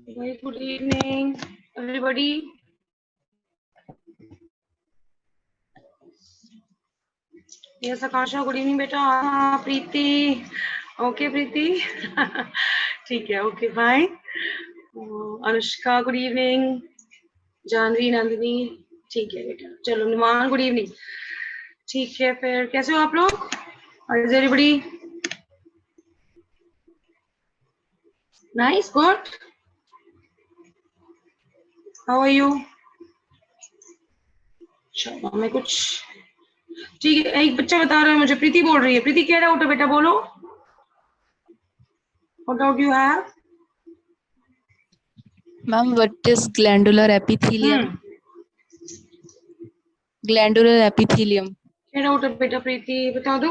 Very good evening, everybody. Yes, Akansha, good evening, beta. हाँ, प्रीति. Okay, प्रीति. ठीक है, okay, fine. Anushka, good evening. Janvi, Nandini, ठीक है बेटा. चलो, नुमान, good evening. ठीक है, फिर कैसे हो आप लोग? Is everybody nice, good? How are you? चलो, मैं कुछ ठीक है. एक बच्चा बता रहा है मुझे, प्रीति बोल रही है. प्रीति, क्या डाउट है बेटा, बोलो. What doubt you have? Ma'am, what is glandular epithelium? Glandular epithelium. क्या डाउट है बेटा प्रीति, बता दो.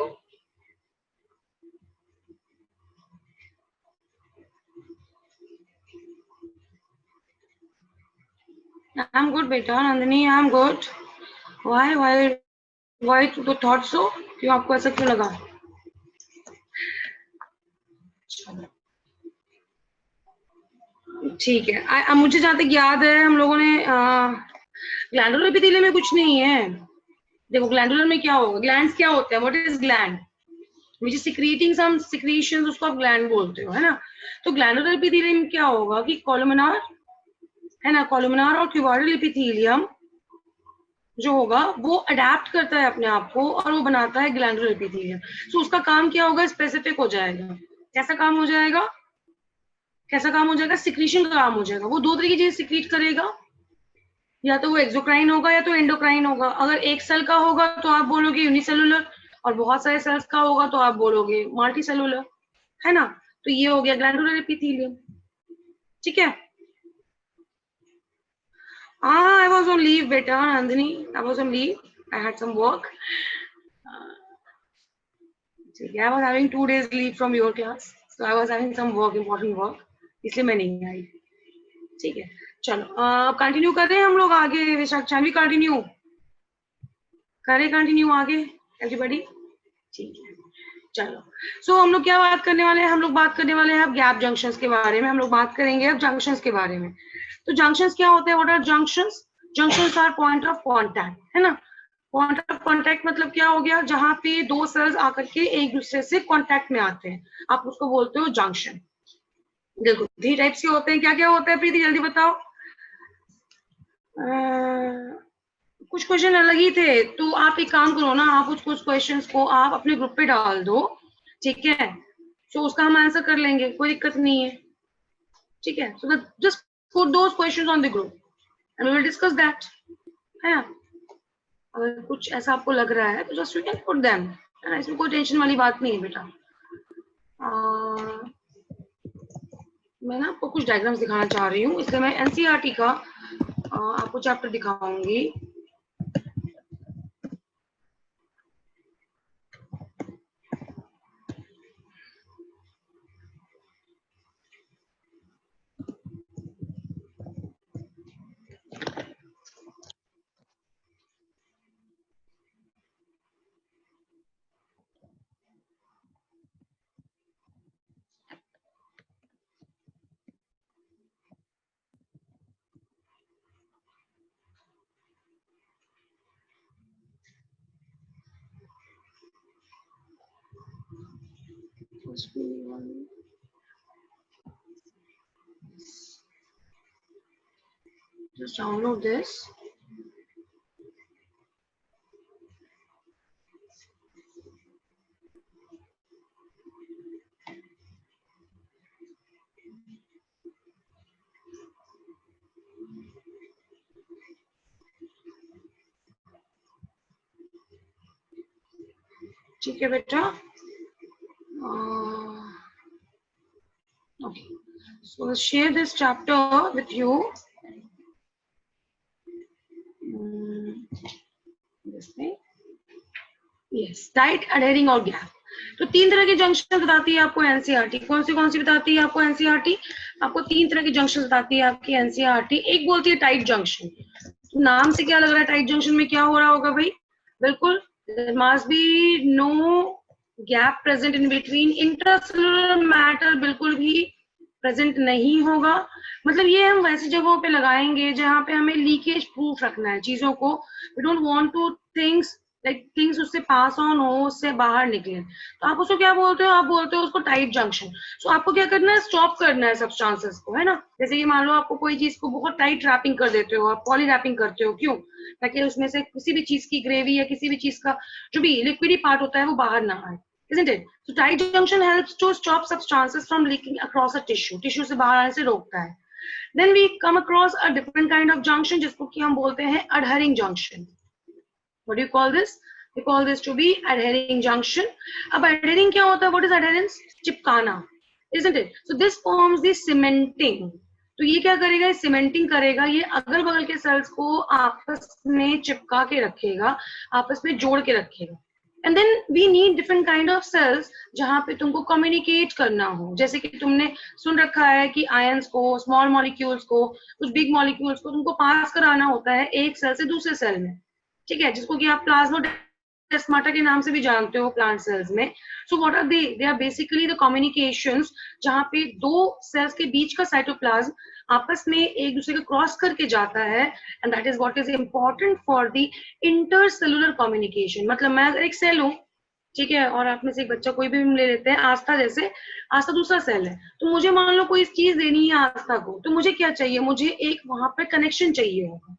I'm good बेटा. Nandini, I'm good. Why you thought so? क्यों, आपको ऐसा क्यों लगा? ठीक है. मुझे जहाँ तक याद है हम लोगों ने ग्लैंडुलर एपिथेलियम में कुछ नहीं है. देखो, ग्लैंडुलर में क्या होगा, ग्लैंड्स क्या होते हैं, what is gland, which is secreting some secretions, उसको आप ग्लैंड बोलते हो, है ना. तो ग्लैंडुलर एपिथेलियम में क्या होगा कि कॉलमनार, है ना, कॉलमनार और क्यूबाइडल एपिथेलियम जो होगा वो अडेप्ट करता है अपने आप को और वो बनाता है ग्लैंडुलर एपिथेलियम. सो उसका काम क्या होगा, स्पेसिफिक हो जाएगा. कैसा काम हो जाएगा, कैसा काम हो जाएगा, सिक्रीशन का काम हो जाएगा. वो दो तरह की चीज सिक्रीट करेगा, या तो वो एक्सोक्राइन होगा या तो एंडोक्राइन होगा. अगर एक सेल का होगा तो आप बोलोगे यूनिसेलुलर, और बहुत सारे सेल्स का होगा तो आप बोलोगे मल्टीसेलुलर, है ना. तो ये हो गया ग्लैंडुलर एपिथेलियम. ठीक है. I was on leave, beta, Nandini. I was on leave. I had some work. I was having 2 days leave from your class, so I was having some work, important work. इसलिए मैं नहीं आई. ठीक है. चलो, अब continue कर रहे हैं हम लोग आगे. विशाख, भी कंटिन्यू करें, कंटिन्यू आगे एवरीबॉडी. ठीक है. चलो, सो हम लोग क्या बात करने वाले हैं, हम लोग बात करने वाले हैं अब गैप जंक्शंस के बारे में. हम लोग बात करेंगे अब जंक्शंस के बारे में. तो जंक्शंस क्या होते हैं, what are junctions? Junctions are point of contact, है ना. पॉइंट ऑफ कांटेक्ट मतलब क्या हो गया, जहां पे दो सेल्स आकर के एक दूसरे से कांटेक्ट में आते हैं, आप उसको बोलते हो जंक्शन. देखो, 3 टाइप्स के होते हैं. क्या क्या होता है प्रीति, जल्दी बताओ. कुछ क्वेश्चन अलग ही थे, तो आप एक काम करो ना, आप कुछ क्वेश्चंस को आप अपने ग्रुप पे डाल दो, ठीक है. तो उसका हम आंसर कर लेंगे, कोई दिक्कत नहीं है. ठीक है. So just put those questions on the group and we will discuss that, है. अगर कुछ ऐसा आपको लग रहा है तो just you can put them, है ना. इसमें कोई टेंशन वाली बात नहीं है बेटा. मैं ना आपको कुछ डायग्राम्स दिखाना चाह रही हूँ, इसलिए मैं एनसीईआरटी का आपको चैप्टर दिखाऊंगी. Just download this. ठीक है बेटा. Okay. So I'll share this chapter with you. This thing. Yes, tight adhering और gap. तो 3 तरह के जंक्शन बताती है आपको एनसीईआरटी. कौन सी बताती है आपको एनसीईआरटी? आपको 3 तरह के जंक्शन बताती है आपकी एनसीईआरटी. एक बोलती है टाइट जंक्शन. तो नाम से क्या लग रहा है, टाइट जंक्शन में क्या हो रहा होगा भाई? बिल्कुल, there must be no gap present in between. Intracellular matter बिल्कुल भी प्रेजेंट नहीं होगा, मतलब ये हम वैसी जगहों पे लगाएंगे जहाँ पे हमें लीकेज प्रूफ रखना है चीजों को। We don't want to things like things उससे पास ऑन हो, उससे बाहर निकले। तो आप उसको क्या बोलते हो? आप बोलते हो उसको टाइट जंक्शन। सो आपको क्या करना है? स्टॉप करना है सब्सटेंसेस को, है ना। जैसे कि मान लो आपको कोई चीज को बहुत टाइट रैपिंग कर देते हो, आप पॉली रैपिंग करते हो, क्यों? ताकि उसमें से किसी भी चीज की ग्रेवी या किसी भी चीज का जो भी लिक्विडी पार्ट होता है वो बाहर ना आए, isn't it? So tight junction helps to stop substances from leaking across a tissue. Tissue से बाहर आने से रोकता है। Then we come across a different kind of junction जिसको कि हम बोलते हैं adhering junction. What do you call this? We call this to be adhering junction. अब adhering क्या होता है? What is adherence? चिपकाना, isn't it? So this forms the cementing. तो ये क्या करेगा? सीमेंटिंग करेगा, ये अगल बगल के सेल्स को आपस में चिपका के रखेगा, आपस में जोड़ के रखेगा। And then we need different kind of cells जहां पे तुमको कम्युनिकेट करना हो। जैसे कि तुमने सुन रखा है कि आयंस को, स्मॉल मॉलिक्यूल्स को, कुछ बिग मॉलिक्यूल्स को तुमको पास कराना होता है एक सेल से दूसरे सेल में, ठीक है, जिसको कि आप प्लाज्मोडेस्माटा के नाम से भी जानते हो प्लांट सेल्स में। So what are they are basically the communications जहां पे दो सेल्स के बीच का साइटोप्लाज्म आपस में एक दूसरे को क्रॉस करके जाता है, and that is what is important for the intercellular communication. मतलब मैं अगर एक सेल हूँ, ठीक है, और आप में से एक बच्चा कोई भी ले लेते हैं, आस्था जैसे, आस्था दूसरा सेल है, तो मुझे मान लो कोई चीज देनी है आस्था को, तो मुझे क्या चाहिए? मुझे एक वहां पर कनेक्शन चाहिए होगा।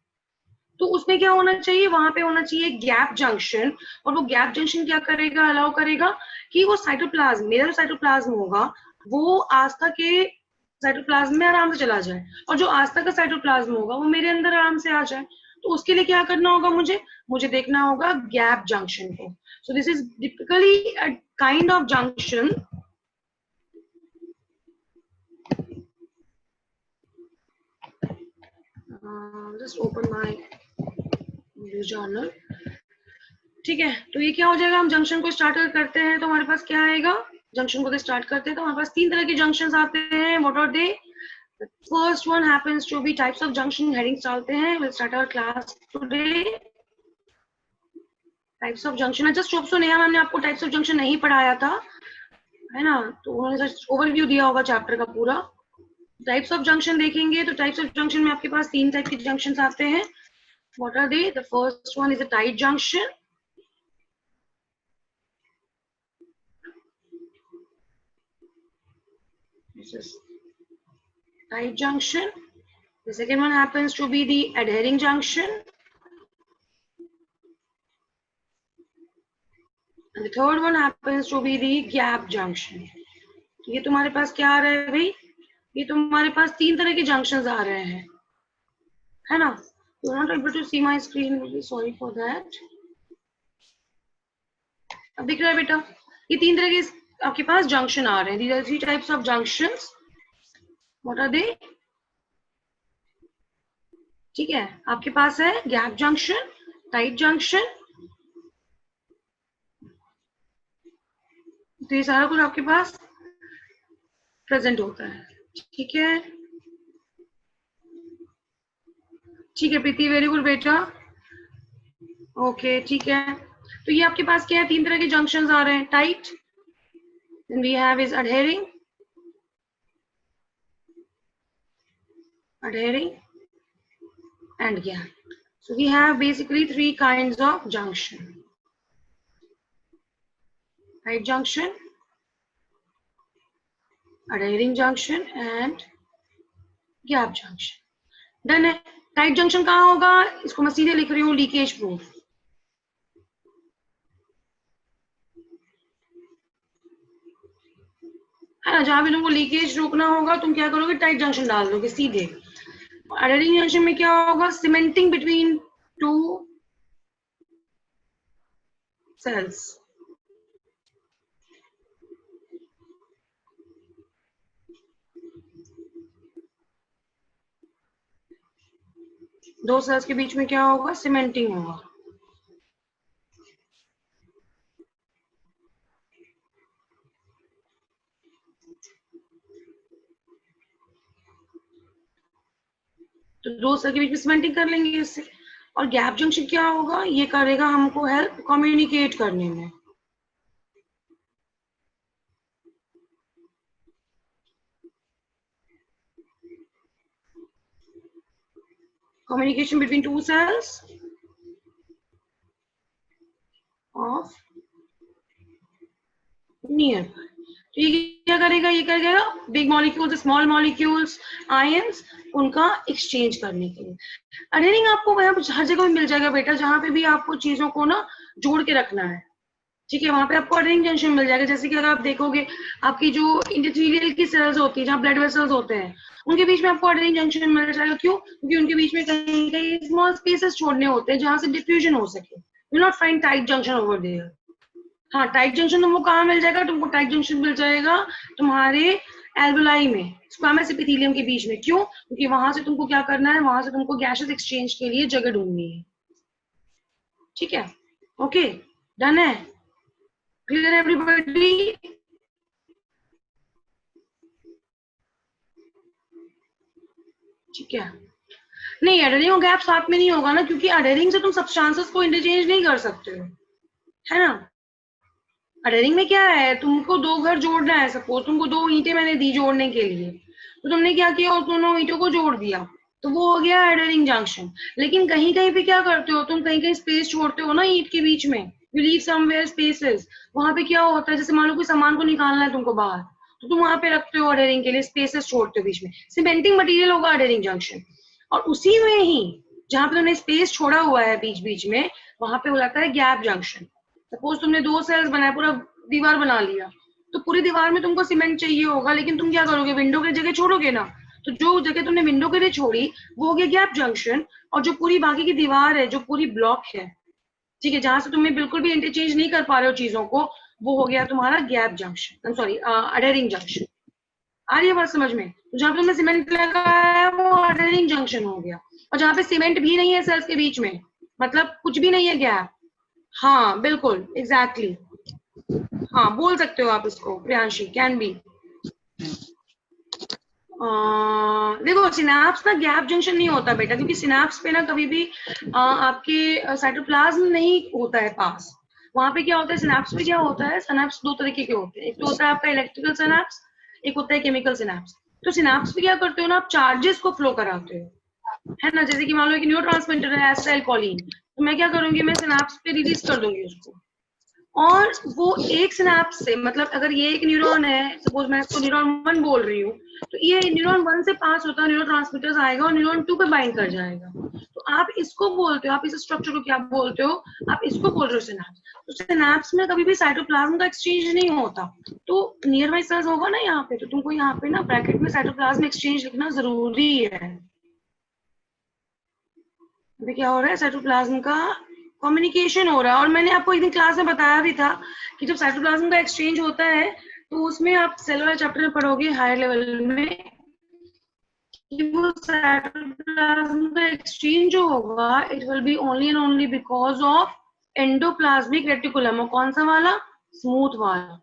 तो उसमें क्या होना चाहिए? वहां पे होना चाहिए गैप जंक्शन। और वो गैप जंक्शन क्या करेगा? अलाउ करेगा कि वो साइटोप्लाज्म, मेरा जो साइटोप्लाज्म होगा वो आस्था के साइटोप्लाज्म में आराम से चला जाए, और जो आस्था का साइटोप्लाज्म होगा वो मेरे अंदर आराम से आ जाए। तो उसके लिए क्या करना होगा? मुझे देखना होगा गैप जंक्शन को। So this is typically a kind of junction just open my journal, ठीक है। तो ये क्या हो जाएगा? हम जंक्शन को स्टार्ट करते हैं तो हमारे पास क्या आएगा? जंक्शन को स्टार्ट करते हैं तो हमारे पास तीन तरह के जंक्शंस आते हैं। What are they? First one happens to be types of junction. Headings डालते हैं, will start our class today. Types of junction, just hope so Neha ma'am ने आपको टाइप्स ऑफ जंक्शन नहीं पढ़ाया था, है ना, तो उन्होंने ओवरव्यू दिया होगा चैप्टर का पूरा। टाइप्स ऑफ जंक्शन देखेंगे तो टाइप्स ऑफ जंक्शन में आपके पास तीन टाइप के जंक्शन आते हैं। What are they? The first one is a tight junction. This is tight junction. The second one happens to be the adhering junction. And the third one happens to be the gap junction. ये तुम्हारे पास क्या आ रहा है भाई? ये तुम्हारे पास तीन तरह के जंक्शंस आ रहे हैं, है ना? You are not able to see my screen. Really sorry for that. अब दिख रहा है बेटा? ये तीन तरह के आपके पास जंक्शन आ रहे हैं। These are three types of junctions. What are they? ठीक है, आपके पास है गैप जंक्शन, टाइट जंक्शन, तो ये सारा कुछ आपके पास प्रेजेंट होता है, ठीक है। ठीक है प्रीति, वेरी गुड बेटा, ओके ठीक है। तो ये आपके पास क्या है? तीन तरह के जंक्शंस आ रहे हैं, tight, then we have is adhering and gap. So we have basically three kinds of junction: tight junction, adhering junction and gap junction. Done है। टाइट जंक्शन कहाँ होगा? इसको मैं सीधे लिख रही हूँ, लीकेज प्रूफ। है ना, जहां भी तुमको लीकेज रोकना होगा तुम क्या करोगे? टाइट जंक्शन डाल दोगे सीधे। एडहरिंग जंक्शन में क्या होगा? Cementing between two cells. दो सेल्स के बीच में क्या होगा? सीमेंटिंग होगा। तो दो सेल के बीच में सीमेंटिंग कर लेंगे इससे। और गैप जंक्शन क्या होगा? ये करेगा हमको हेल्प कम्युनिकेट करने में। communication between two cells of nearby. तो ये क्या करेगा, ये करेगा big molecules, small molecules, ions, उनका एक्सचेंज करने के लिए. अडेरिंग आपको हर जगह मिल जाएगा बेटा, जहां पे भी आपको चीजों को ना जोड़ के रखना है. ठीक है, वहां पे आपको अडेरिंग जंक्शन मिल जाएगा. जैसे कि अगर आप देखोगे आपकी जो इंडोथेलियल की सेल्स होती है, जहाँ ब्लड वेसल्स होते हैं, उनके बीच में आपको अडेरिंग जंक्शन मिल जाएगा. क्यों? क्योंकि उनके बीच में कहीं कहीं स्मॉल स्पेसेस छोड़ने होते हैं जहां से डिफ्यूजन हो सके. You not find tight junction over there. हाँ, टाइट जंक्शन तुमको कहाँ मिल जाएगा? तुमको टाइट जंक्शन मिल जाएगा तुम्हारे एल्वेलाई में, स्क्वैमस एपिथेलियम के बीच में. क्यों? क्योंकि वहां से तुमको क्या करना है, वहां से तुमको गैसेस एक्सचेंज के लिए जगह ढूंढनी है. ठीक है, ओके, डन है, क्लियर एवरीबॉडी? ठीक है. नहीं, अडेरिंग और गैप साथ में नहीं होगा ना, क्योंकि अडेरिंग से तुम सब्सटेंसेस को इंटरचेंज नहीं कर सकते हो, है ना. अडेरिंग में क्या है, तुमको दो घर जोड़ना है. सपोज तुमको दो ईंटें मैंने दी जोड़ने के लिए, तो तुमने क्या किया, उस दोनों ईंटों को जोड़ दिया, तो वो हो गया अडेरिंग जंक्शन. लेकिन कहीं कहीं पे क्या करते हो तुम, कहीं कहीं स्पेस छोड़ते हो ना ईंट के बीच में, यू लीव समवेयर स्पेसेस. वहां पे क्या होता है, जैसे मान लो कोई सामान को निकालना है तुमको बाहर, तो तुम वहां पे रखते हो अडेरिंग के लिए, स्पेसेस छोड़ते हो बीच में, सीमेंटिंग मटेरियल होगा अडेरिंग जंक्शन. और उसी में ही जहां पे तुमने स्पेस छोड़ा हुआ है बीच बीच में, वहां पे हो जाता है गैप जंक्शन. सपोज तुमने दो सेल्स बनाए, पूरा दीवार बना लिया, तो पूरी दीवार में तुमको सीमेंट चाहिए होगा, लेकिन तुम क्या करोगे, विंडो की जगह छोड़ोगे ना. तो जो जगह तुमने विंडो के लिए छोड़ी वो हो गया गैप जंक्शन. और जो पूरी बाकी की दीवार है, जो पूरी ब्लॉक है, ठीक है, जहां से तुम्हें बिल्कुल भी इंटरचेंज नहीं कर पा रहे हो चीजों को, वो हो गया तुम्हारा gap junction, sorry adhering junction. आ रही है बात समझ में? तो जहां पे तुमने सीमेंट लगाया है वो अडेरिंग जंक्शन हो गया. और जहां पे सीमेंट भी नहीं है सेल्स के बीच में, मतलब कुछ भी नहीं है गैप. हाँ बिल्कुल, एग्जैक्टली हाँ, बोल सकते हो आप इसको प्रियांशी, कैन बी. देखो सिनेप्स ना गैप जंक्शन नहीं होता बेटा, क्योंकि सिनेप्स पे ना कभी भी आपके साइटोप्लाज्म नहीं होता है पास. वहां पे क्या होता है, सिनेप्स पे क्या होता है, सिनेप्स दो तरीके के होते हैं. एक तो होता है आपका इलेक्ट्रिकल सिनेप्स, एक होता है केमिकल सिनेप्स. तो सिनेप्स पे क्या करते हो ना, आप चार्जेस को फ्लो कराते हो, है ना. जैसे कि मान लो एक न्यूरोट्रांसमीटर है एसिटाइलकोलिन, तो मैं क्या करूंगी, मैं सिनेप्स पे रिलीज कर दूंगी उसको. और वो एक सिनेप्स से, मतलब अगर ये एक न्यूरॉन है, सपोज मैं इसको न्यूरॉन 1 बोल रही हूँ, तो ये न्यूरॉन 1 से पास होता है, न्यूरोट्रांसमीटर्स आएगा और न्यूरॉन 2 पे बाइंड कर जाएगा. तो आप इसको बोलते हो, आप इस स्ट्रक्चर को क्या बोलते हो, आप इसको बोल रहे हो सिनेप्स. तो सिनेप्स में कभी भी साइटोप्लाज्म का एक्सचेंज नहीं होता. तो नियर बाई सेल्स होगा ना यहाँ पे, तो तुमको यहाँ पे ना ब्रैकेट में साइटोप्लाज्म एक्सचेंज लिखना जरूरी है. अभी क्या हो रहा है, साइटोप्लाज्म का कम्युनिकेशन हो रहा है. और मैंने आपको एक दिन क्लास में बताया भी था कि जब साइटोप्लाज्म का एक्सचेंज होता है, तो उसमें आप सेलुलर चैप्टर में पढ़ोगे हायर लेवल में, कि वो साइटोप्लाज्म का एक्सचेंज जो होगा, it will be only and only because of endoplasmic reticulum. और कौन सा वाला, स्मूथ वाला.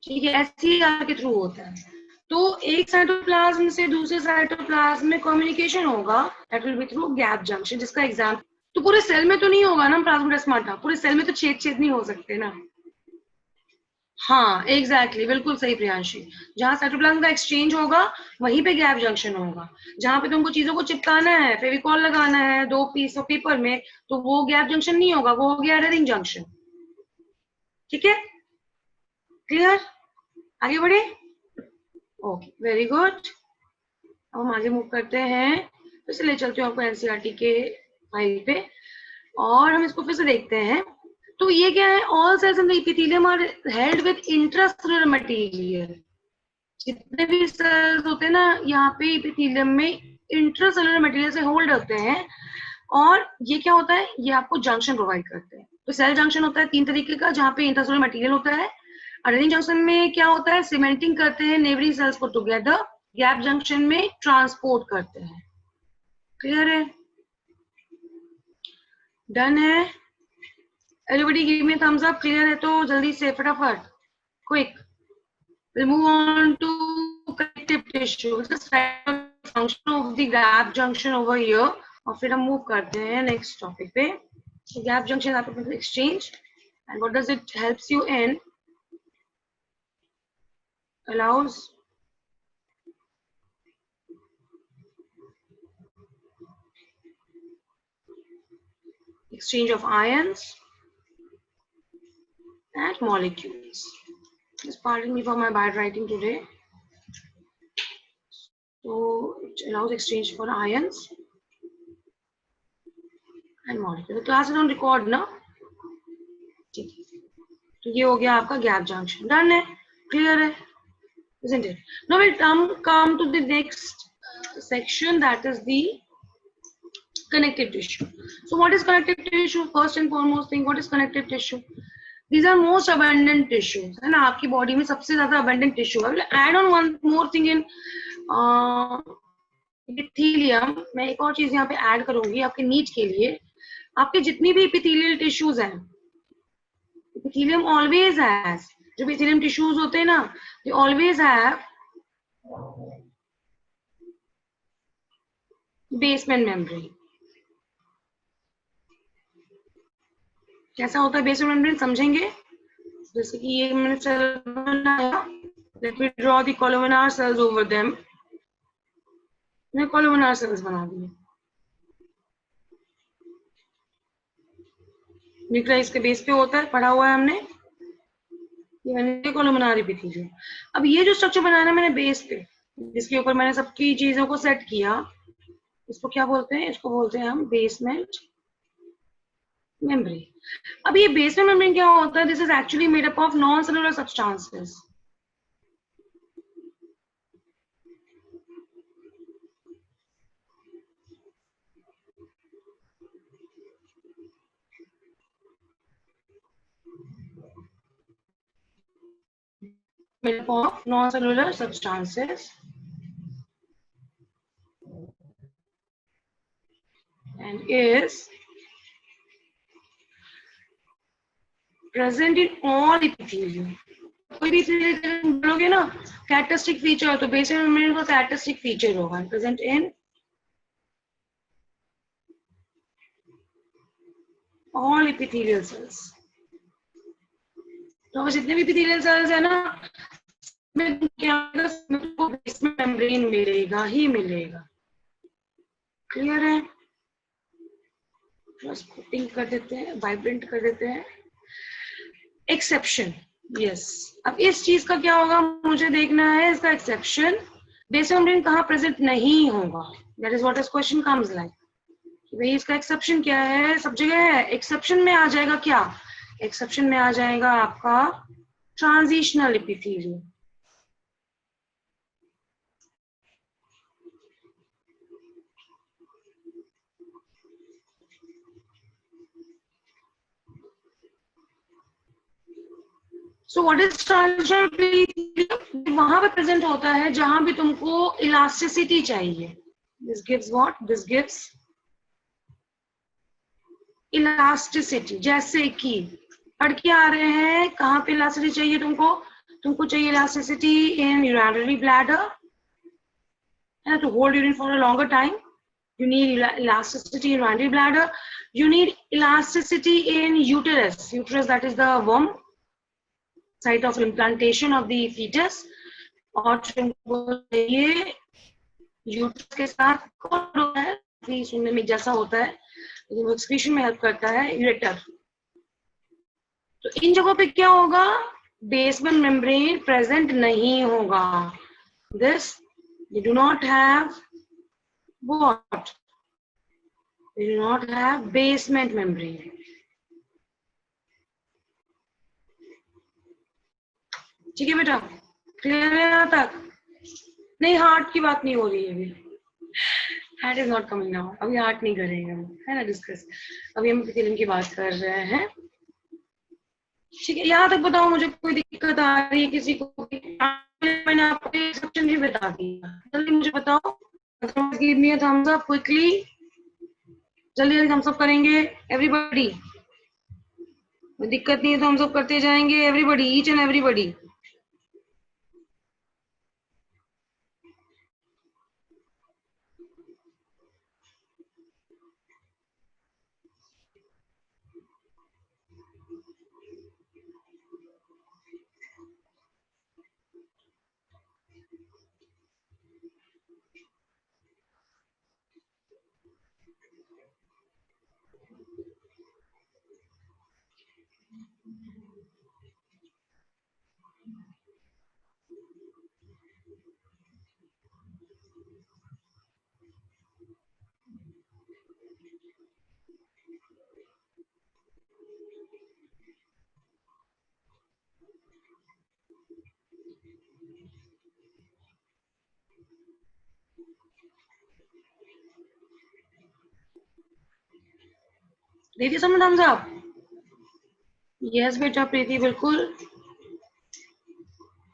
ठीक है, SCR के थ्रू होता है. तो एक साइटोप्लाज्म से दूसरे साइटोप्लाज्म में कम्युनिकेशन होगा, that will be through gap junction, जिसका एग्जाम. तो पूरे सेल में तो नहीं होगा ना प्लाज्मोडेस्माटा, पूरे सेल में तो छेद छेद नहीं हो सकते ना. हाँ एग्जैक्टली, बिल्कुल सही प्रियांशी. जहां साइटोप्लाज्म का एक्सचेंज होगा वहीं पे गैप जंक्शन होगा. जहां पे तुमको चीजों को चिपकाना है, फेविकॉल लगाना है दो पीस ऑफ पेपर में, तो वो गैप जंक्शन नहीं होगा, वो हो गया अडेरिंग जंक्शन. ठीक है, क्लियर, आगे बढ़े. Okay, very good. अब हम आगे मूव करते हैं, फिर से ले चलते हो आपको एनसीईआरटी के फाइल पे, और हम इसको फिर से देखते हैं. तो ये क्या है, all cells in the epithelium are held with intracellular material. जितने भी सेल्स होते हैं ना यहाँ पे एपिथेलियम में, इंट्रासेलुलर मटेरियल से होल्ड होते हैं. और ये क्या होता है, ये आपको जंक्शन प्रोवाइड करते हैं. तो सेल जंक्शन होता है 3 तरीके का, जहाँ पे इंट्रासेलुलर मटेरियल होता है. अडेनिंग जंक्शन में क्या होता है, सीमेंटिंग करते हैं नेबरिंग सेल्स को टुगेदर. गैप जंक्शन में ट्रांसपोर्ट करते हैं. क्लियर है, डन है. Everybody give me thumbs up. Clear है तो जल्दी से फटाफट, quick. we'll move on to connective tissue. This is the function of the gap junction over here. और फिर हम मूव करते हैं नेक्स्ट टॉपिक पे. गैप जंक्शन आपको exchange, and what does it helps you in, allows exchange of ions and molecules. Just pardon me for my bad writing today. So it allows exchange for ions and molecules. The class is on record ना? ठीक है. तो ये हो गया आपका gap junction. Done है, clear है, isn't it? Now we'll come to the next section, that is the connective tissue. So what is connective tissue? First and foremost thing, what is connective tissue? These are most abundant tissues, है ना, आपकी body में सबसे ज्यादा abundant tissue. I will add on one more thing in epithelium. मैं एक और चीज यहाँ पे ऐड करूंगी आपके नीट के लिए. आपके जितनी भी epithelial tissues हैं, epithelium always has, जो epithelium tissues होते हैं ना, they always have basement membrane. कैसा होता है बेसमेंट मेम्ब्रेन, समझेंगे. जैसे कि ये मैंने सेल बनाया, let me draw the columnar cells over them. मैं कोलुमिनार सेल्स बना दिए. न्यूक्लियस के बेस पे होता है, पढ़ा हुआ है हमने. ये मैंने कोलुमिनार एपिथेलियम. अब ये जो स्ट्रक्चर बनाया है मैंने बेस पे, जिसके ऊपर मैंने सबकी चीजों को सेट किया, इसको क्या बोलते हैं? इसको बोलते हैं हम बेसमेंट मेम्ब्रेन. अब ये बेसमेंट मेम्ब्रेन क्या होता है? This is actually made up of non cellular substances. made up of non-cellular substances and is present in all epithelium. कोई भी बोलोगे ना कैरेक्टरिस्टिक फीचर, तो बेसमेंट मेम्ब्रेन का कैरेक्टरिस्टिक फीचर होगा present in all epithelial cells. तो जितने भी epithelial cells है ना, में क्या होगा, बेसमेंट मेम्ब्रेन मिलेगा ही मिलेगा. क्लियर है? बस पुटिंग कर देते हैं, वाइब्रेंट कर देते हैं. Exception, yes. अब इस चीज का क्या होगा मुझे देखना है, इसका एक्सेप्शन. बेसमेंट मेम्ब्रेन कहाँ प्रेजेंट नहीं होगा, that is what is question comes like. भाई इसका एक्सेप्शन क्या है? सब जगह है. एक्सेप्शन में आ जाएगा क्या? एक्सेप्शन में आ जाएगा आपका transitional epithelium. So what is transitional epithelium? वहां पे प्रेजेंट होता है जहां भी तुमको इलास्टिसिटी चाहिए. This gives what? This gives elasticity. जैसे कि पढ़ के आ रहे हैं, कहाँ पे इलास्टिसिटी चाहिए तुमको? तुमको चाहिए इलास्टिसिटी इन यूरिनरी ब्लैडर, है ना, to hold urine for a longer time. You need elasticity in urinary bladder. You need elasticity in uterus. Uterus, that is the womb, site of implantation of the fetus. और ये uterus के साथ कौन है, सुनने में जैसा होता है लेकिन वो एक्सक्रीशन में हेल्प करता है, यूरेटर. तो इन जगहों पे क्या होगा? बेसमेंट मेम्ब्रेन प्रेजेंट नहीं होगा. This they do not have what? They do not have basement membrane. ठीक है बेटा, क्लियर है यहाँ तक? नहीं, हार्ट की बात नहीं हो रही है अभी. Heart is not coming now. अभी हार्ट नहीं करेंगे हम, है ना, डिस्कस. अभी हम एपिथेलियम की बात कर रहे हैं. ठीक है, यहाँ तक बताओ मुझे कोई दिक्कत आ रही है किसी को? मैंने आपको एक्सेप्शन भी बता दिया. जल्दी मुझे बताओ. Give me a thumbs up quickly. जल्दी जल्दी थम्स अप करेंगे एवरीबॉडी. कोई दिक्कत नहीं है तो हम सब करते जाएंगे. Everybody, each and everybody. दीदी समझ thumbs up? यस बेटा प्रीति बिल्कुल।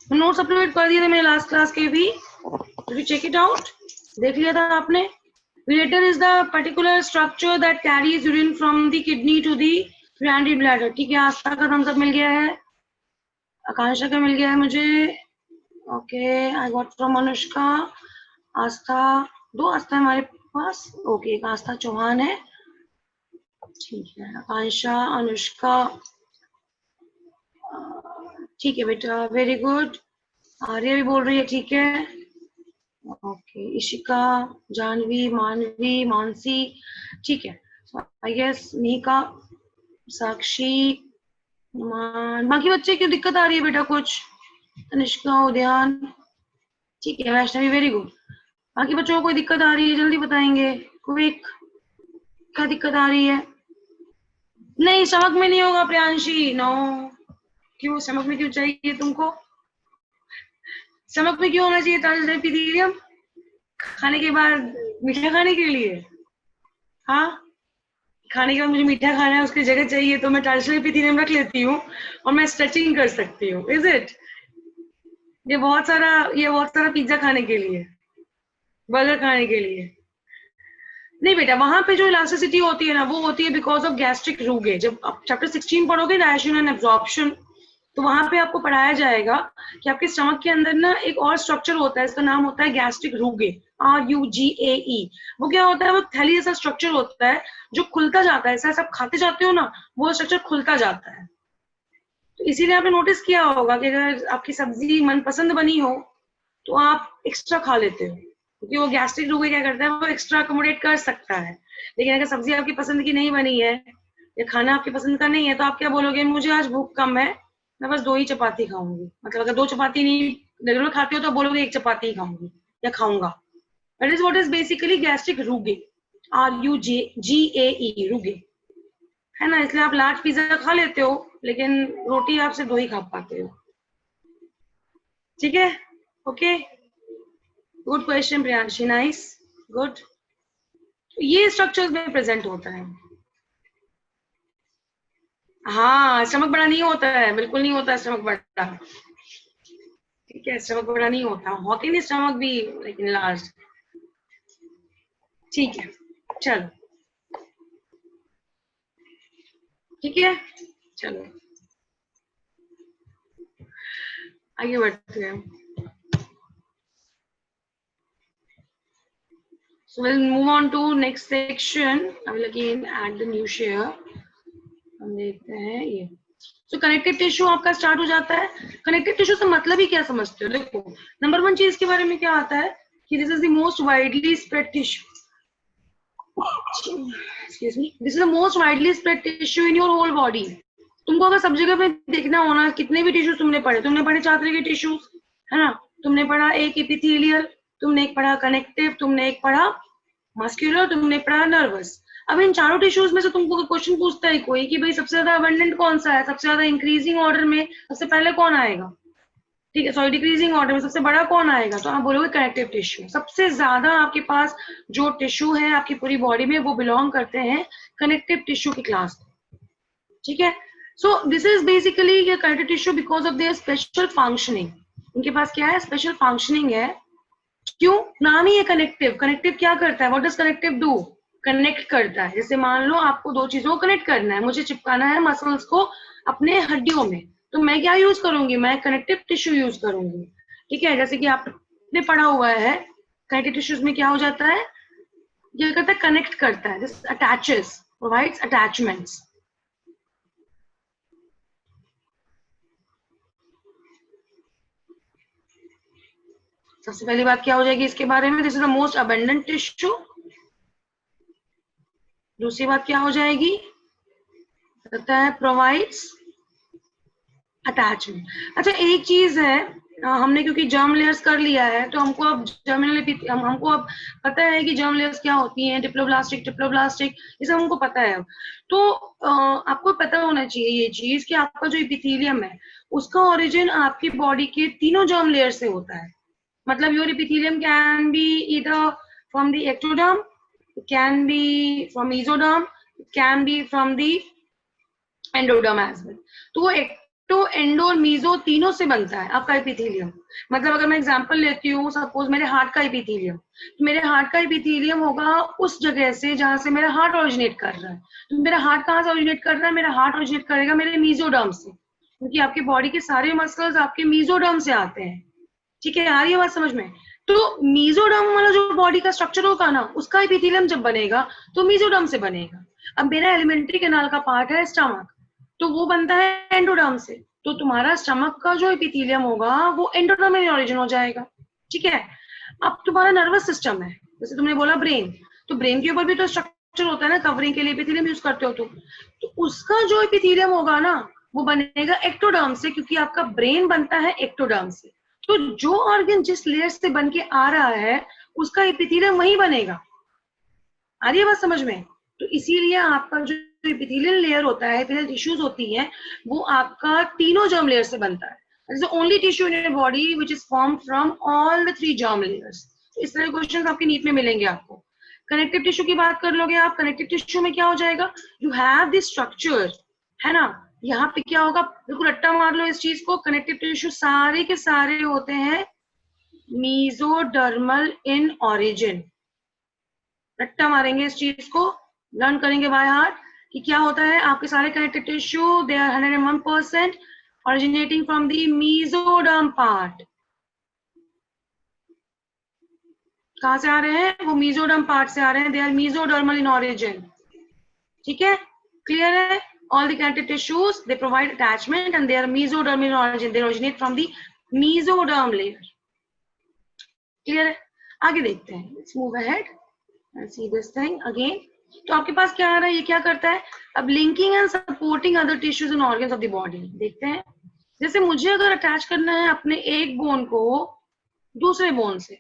नोट्स अपलोड कर दिए थे मैंने लास्ट क्लास के भी, तो चेक इट आउट, देख लिया था आपने। ureter is the particular structure that carries urine from the kidney to the urinary bladder। ठीक है, आस्था का thumbs up मिल गया है, आकांक्षा का मिल गया है मुझे। Okay, I got from Anushka, Aastha, 2 Aastha हमारे पास। ओके, एक आस्था चौहान है, ठीक है, आकांक्षा, अनुष्का, ठीक है बेटा, वेरी गुड। आर्या भी बोल रही है, ठीक है। ओके, इशिका, जानवी, मानवी, मानसी, ठीक है। आई गेस निका, साक्षी, बाकी बच्चे क्यों दिक्कत आ रही है बेटा कुछ? तनिष्का, उद्यान, ठीक है, वैष्णवी, वेरी गुड। बाकी बच्चों को कोई दिक्कत आ रही है जल्दी बताएंगे, क्विक, क्या दिक्कत आ रही है? नहीं, स्टमक में नहीं होगा प्रियांशी, नो। क्यों स्टमक में क्यों चाहिए तुमको? स्टमक में क्यों होना चाहिए टार्टल एपिथेलियम? खाने के बाद मीठा खाने के लिए? हाँ, खाने के बाद मुझे मीठा खाना है, उसकी जगह चाहिए तो मैं टार्टल एपिथेलियम रख लेती हूँ और मैं स्ट्रेचिंग कर सकती हूँ। Is it? ये बहुत सारा पिज्जा खाने के लिए, बर्गर खाने के लिए नहीं बेटा। वहां पे जो इलास्टिसिटी होती है ना, वो होती है बिकॉज ऑफ गैस्ट्रिक रूगे। जब आप चैप्टर 16 पढ़ोगे डाइजेशन एंड एब्जॉर्प्शन, तो वहां पे आपको पढ़ाया जाएगा कि आपके स्टमक के अंदर ना एक और स्ट्रक्चर होता है, इसका नाम होता है गैस्ट्रिक रूगे, RUGAE। वो क्या होता है? वो थैली जैसा स्ट्रक्चर होता है जो खुलता जाता है, ऐसा आप खाते जाते हो ना, वो स्ट्रक्चर खुलता जाता है। तो इसीलिए आपने नोटिस किया होगा कि अगर आपकी सब्जी मनपसंद बनी हो तो आप एक्स्ट्रा खा लेते हो, क्योंकि वो गैस्ट्रिक रूगे क्या करता है, वो एक्स्ट्रा अकोमोडेट कर सकता है। लेकिन अगर सब्जी आपकी पसंद की नहीं बनी है या खाना आपकी पसंद का नहीं है, तो आप क्या बोलोगे? मुझे आज भूख कम है, मैं बस 2 ही चपाती खाऊंगी। मतलब अगर 2 चपाती नहीं रेगुलर खाते हो तो बोलोगे 1 चपाती ही खाऊंगी या खाऊंगा। That is what is basically gastric rugae, RUGAE, rugae, है ना। इसलिए आप लार्ज पिज्जा खा लेते हो लेकिन रोटी आप सिर्फ 2 ही खा पाते हो। ठीक है, okay, good question Priyanshi, nice, good. ये स्ट्रक्चर्स में प्रेजेंट होता है। हाँ, स्टमक बड़ा नहीं होता है, बिल्कुल नहीं होता स्टमक बड़ा, ठीक है, स्टमक बड़ा नहीं होता, होती नहीं स्टमक भी, लेकिन लार्ज। ठीक है, चलो, ठीक है, चलो आगे बढ़ते हैं। So we'll move on to next section. I will again add the new share. हम देखते हैं ये। So कनेक्टिव टिश्यू आपका स्टार्ट हो जाता है। कनेक्टिव टिश्यू से मतलब ही क्या समझते हो? देखो, नंबर 1 चीज के बारे में क्या आता है कि this is the most widely spread tissue. Excuse me. This is the most widely spread tissue in your whole body. तुमको अगर सब जगह पे देखना होना, कितने भी टिश्यूज तुमने पढ़े 4 तरह के टिश्यूज, है ना। तुमने पढ़ा एक एपिथेलियल, तुमने एक पढ़ा कनेक्टिव, तुमने एक पढ़ा मस्कुलर, तुमने पढ़ा नर्वस। अब इन चारों टिश्यूज में से तुमको क्वेश्चन पूछता है कोई कि भाई सबसे ज्यादा अबंडेंट कौन सा है, सबसे ज्यादा इंक्रीजिंग ऑर्डर में सबसे पहले कौन आएगा, ठीक है, सॉरी डिक्रीजिंग ऑर्डर में सबसे बड़ा कौन आएगा, तो आप बोलोगे कनेक्टिव टिश्यू। सबसे ज्यादा आपके पास जो टिश्यू है आपकी पूरी बॉडी में, वो बिलोंग करते हैं कनेक्टिव टिश्यू की क्लास में, ठीक है। So this is basically connective tissue because of their special functioning. इनके पास क्या है? स्पेशल फंक्शनिंग है। क्यों? नाम ही है कनेक्टिव। कनेक्टिव क्या करता है? What does connective do? Connect करता है। जैसे मान लो आपको 2 चीजों को कनेक्ट करना है, मुझे चिपकाना है मसल्स को अपने हड्डियों में, तो मैं क्या यूज करूंगी? मैं कनेक्टिव टिश्यू यूज करूंगी, ठीक है। जैसे कि आपने पढ़ा हुआ है कनेक्टिव टिश्यूज में क्या हो जाता है, ये करता है कनेक्ट करता है, दिस अटैचेस, प्रोवाइड्स अटैचमेंट्स। सबसे पहली बात क्या हो जाएगी इसके बारे में? This is the most abundant tissue. दूसरी बात क्या हो जाएगी? कहता है प्रोवाइड्स अटैचमेंट। अच्छा, एक चीज है, हमने क्योंकि जर्म लेयर्स कर लिया है तो हमको अब हमको अब पता है कि जर्म लेयर्स क्या होती हैं, डिप्लोब्लास्टिक, ट्रिप्लोब्लास्टिक, ये सब हमको पता है। तो आपको पता होना चाहिए ये चीज कि आपका जो एपिथेलियम है उसका ओरिजिन आपकी बॉडी के तीनों जर्म लेयर से होता है, मतलब your epithelium can be either from the ectoderm, can be from mesoderm, can be from the endoderm as well. तो वो एक्टो एंडो और मीजो तीनों से बनता है आपका एपिथेलियम। मतलब अगर मैं एग्जांपल लेती हूँ, सपोज मेरे हार्ट का एपिथेलियम, तो मेरे हार्ट का एपिथेलियम होगा उस जगह से जहां से मेरा हार्ट ओरिजिनेट कर रहा है। तो मेरा हार्ट कहाँ से ओरिजिनेट कर रहा है? मेरा हार्ट ओरिजिनेट करेगा मेरे मीजोडर्म से, क्योंकि आपके बॉडी के सारे मसल्स आपके मीजोडर्म से आते हैं। ठीक है, आ रही है बात समझ में? तो मीजोडर्म वाला जो बॉडी का स्ट्रक्चर होगा ना, उसका एपिथेलियम जब बनेगा तो मीजोडर्म से बनेगा। अब मेरा एलिमेंट्री कैनाल का पार्ट है स्टमक, तो वो बनता है एंडोडर्म से। तो तुम्हारा स्टमक का जो एपिथेलियम होगा वो एंडोडर्म में ओरिजिन हो जाएगा। ठीक है। अब तुम्हारा नर्वस सिस्टम है, जैसे तुमने बोला ब्रेन, तो ब्रेन के ऊपर भी तो स्ट्रक्चर होता है ना, कवरिंग के लिए एपिथेलियम यूज करते हो तुम। तो उसका जो एपिथेलियम होगा ना, वो बनेगा एक्टोडर्म से, क्योंकि आपका ब्रेन बनता है एक्टोडर्म से। तो जो ऑर्गन जिस लेयर से बन के आ रहा है, उसका एपिथेलियम वही बनेगा। आ रही है बात समझ में? तो इसीलिए आपका जो एपिथेलियल लेयर होता है, एपिथेलियल टिश्यूज होती है, वो आपका तीनों जर्म लेयर से बनता है। It's the only tissue in your body which is formed from all the 3 germ layers. इस तरह के क्वेश्चंस आपके नीट में मिलेंगे आपको। कनेक्टिव टिश्यू की बात कर लोगे आप, कनेक्टिव टिश्यू में क्या हो जाएगा? यू हैव दिस स्ट्रक्चर, है ना? यहाँ पे क्या होगा? बिल्कुल रट्टा मार लो इस चीज को, कनेक्टिव टिश्यू सारे के सारे होते हैं मीजोडर्मल इन ऑरिजिन। रट्टा मारेंगे इस चीज को, लर्न करेंगे बाय हार्ट कि क्या होता है। आपके सारे connective tissue they are 101% originating from the mesoderm part। कहां से आ रहे हैं? वो mesoderm part से आ रहे हैं। They are mesodermal in origin। ठीक है, क्लियर है? all the connective tissues they provide attachment and they are mesodermal in origin, they originate from the mesoderm layer। Clear है? आगे देखते हैं, let's move ahead and see this thing again। तो आपके पास क्या आ रहा है? ये क्या करता है? अब linking and supporting other tissues and organs of the body देखते हैं। जैसे मुझे अगर अटैच करना है अपने एक बोन को दूसरे बोन से,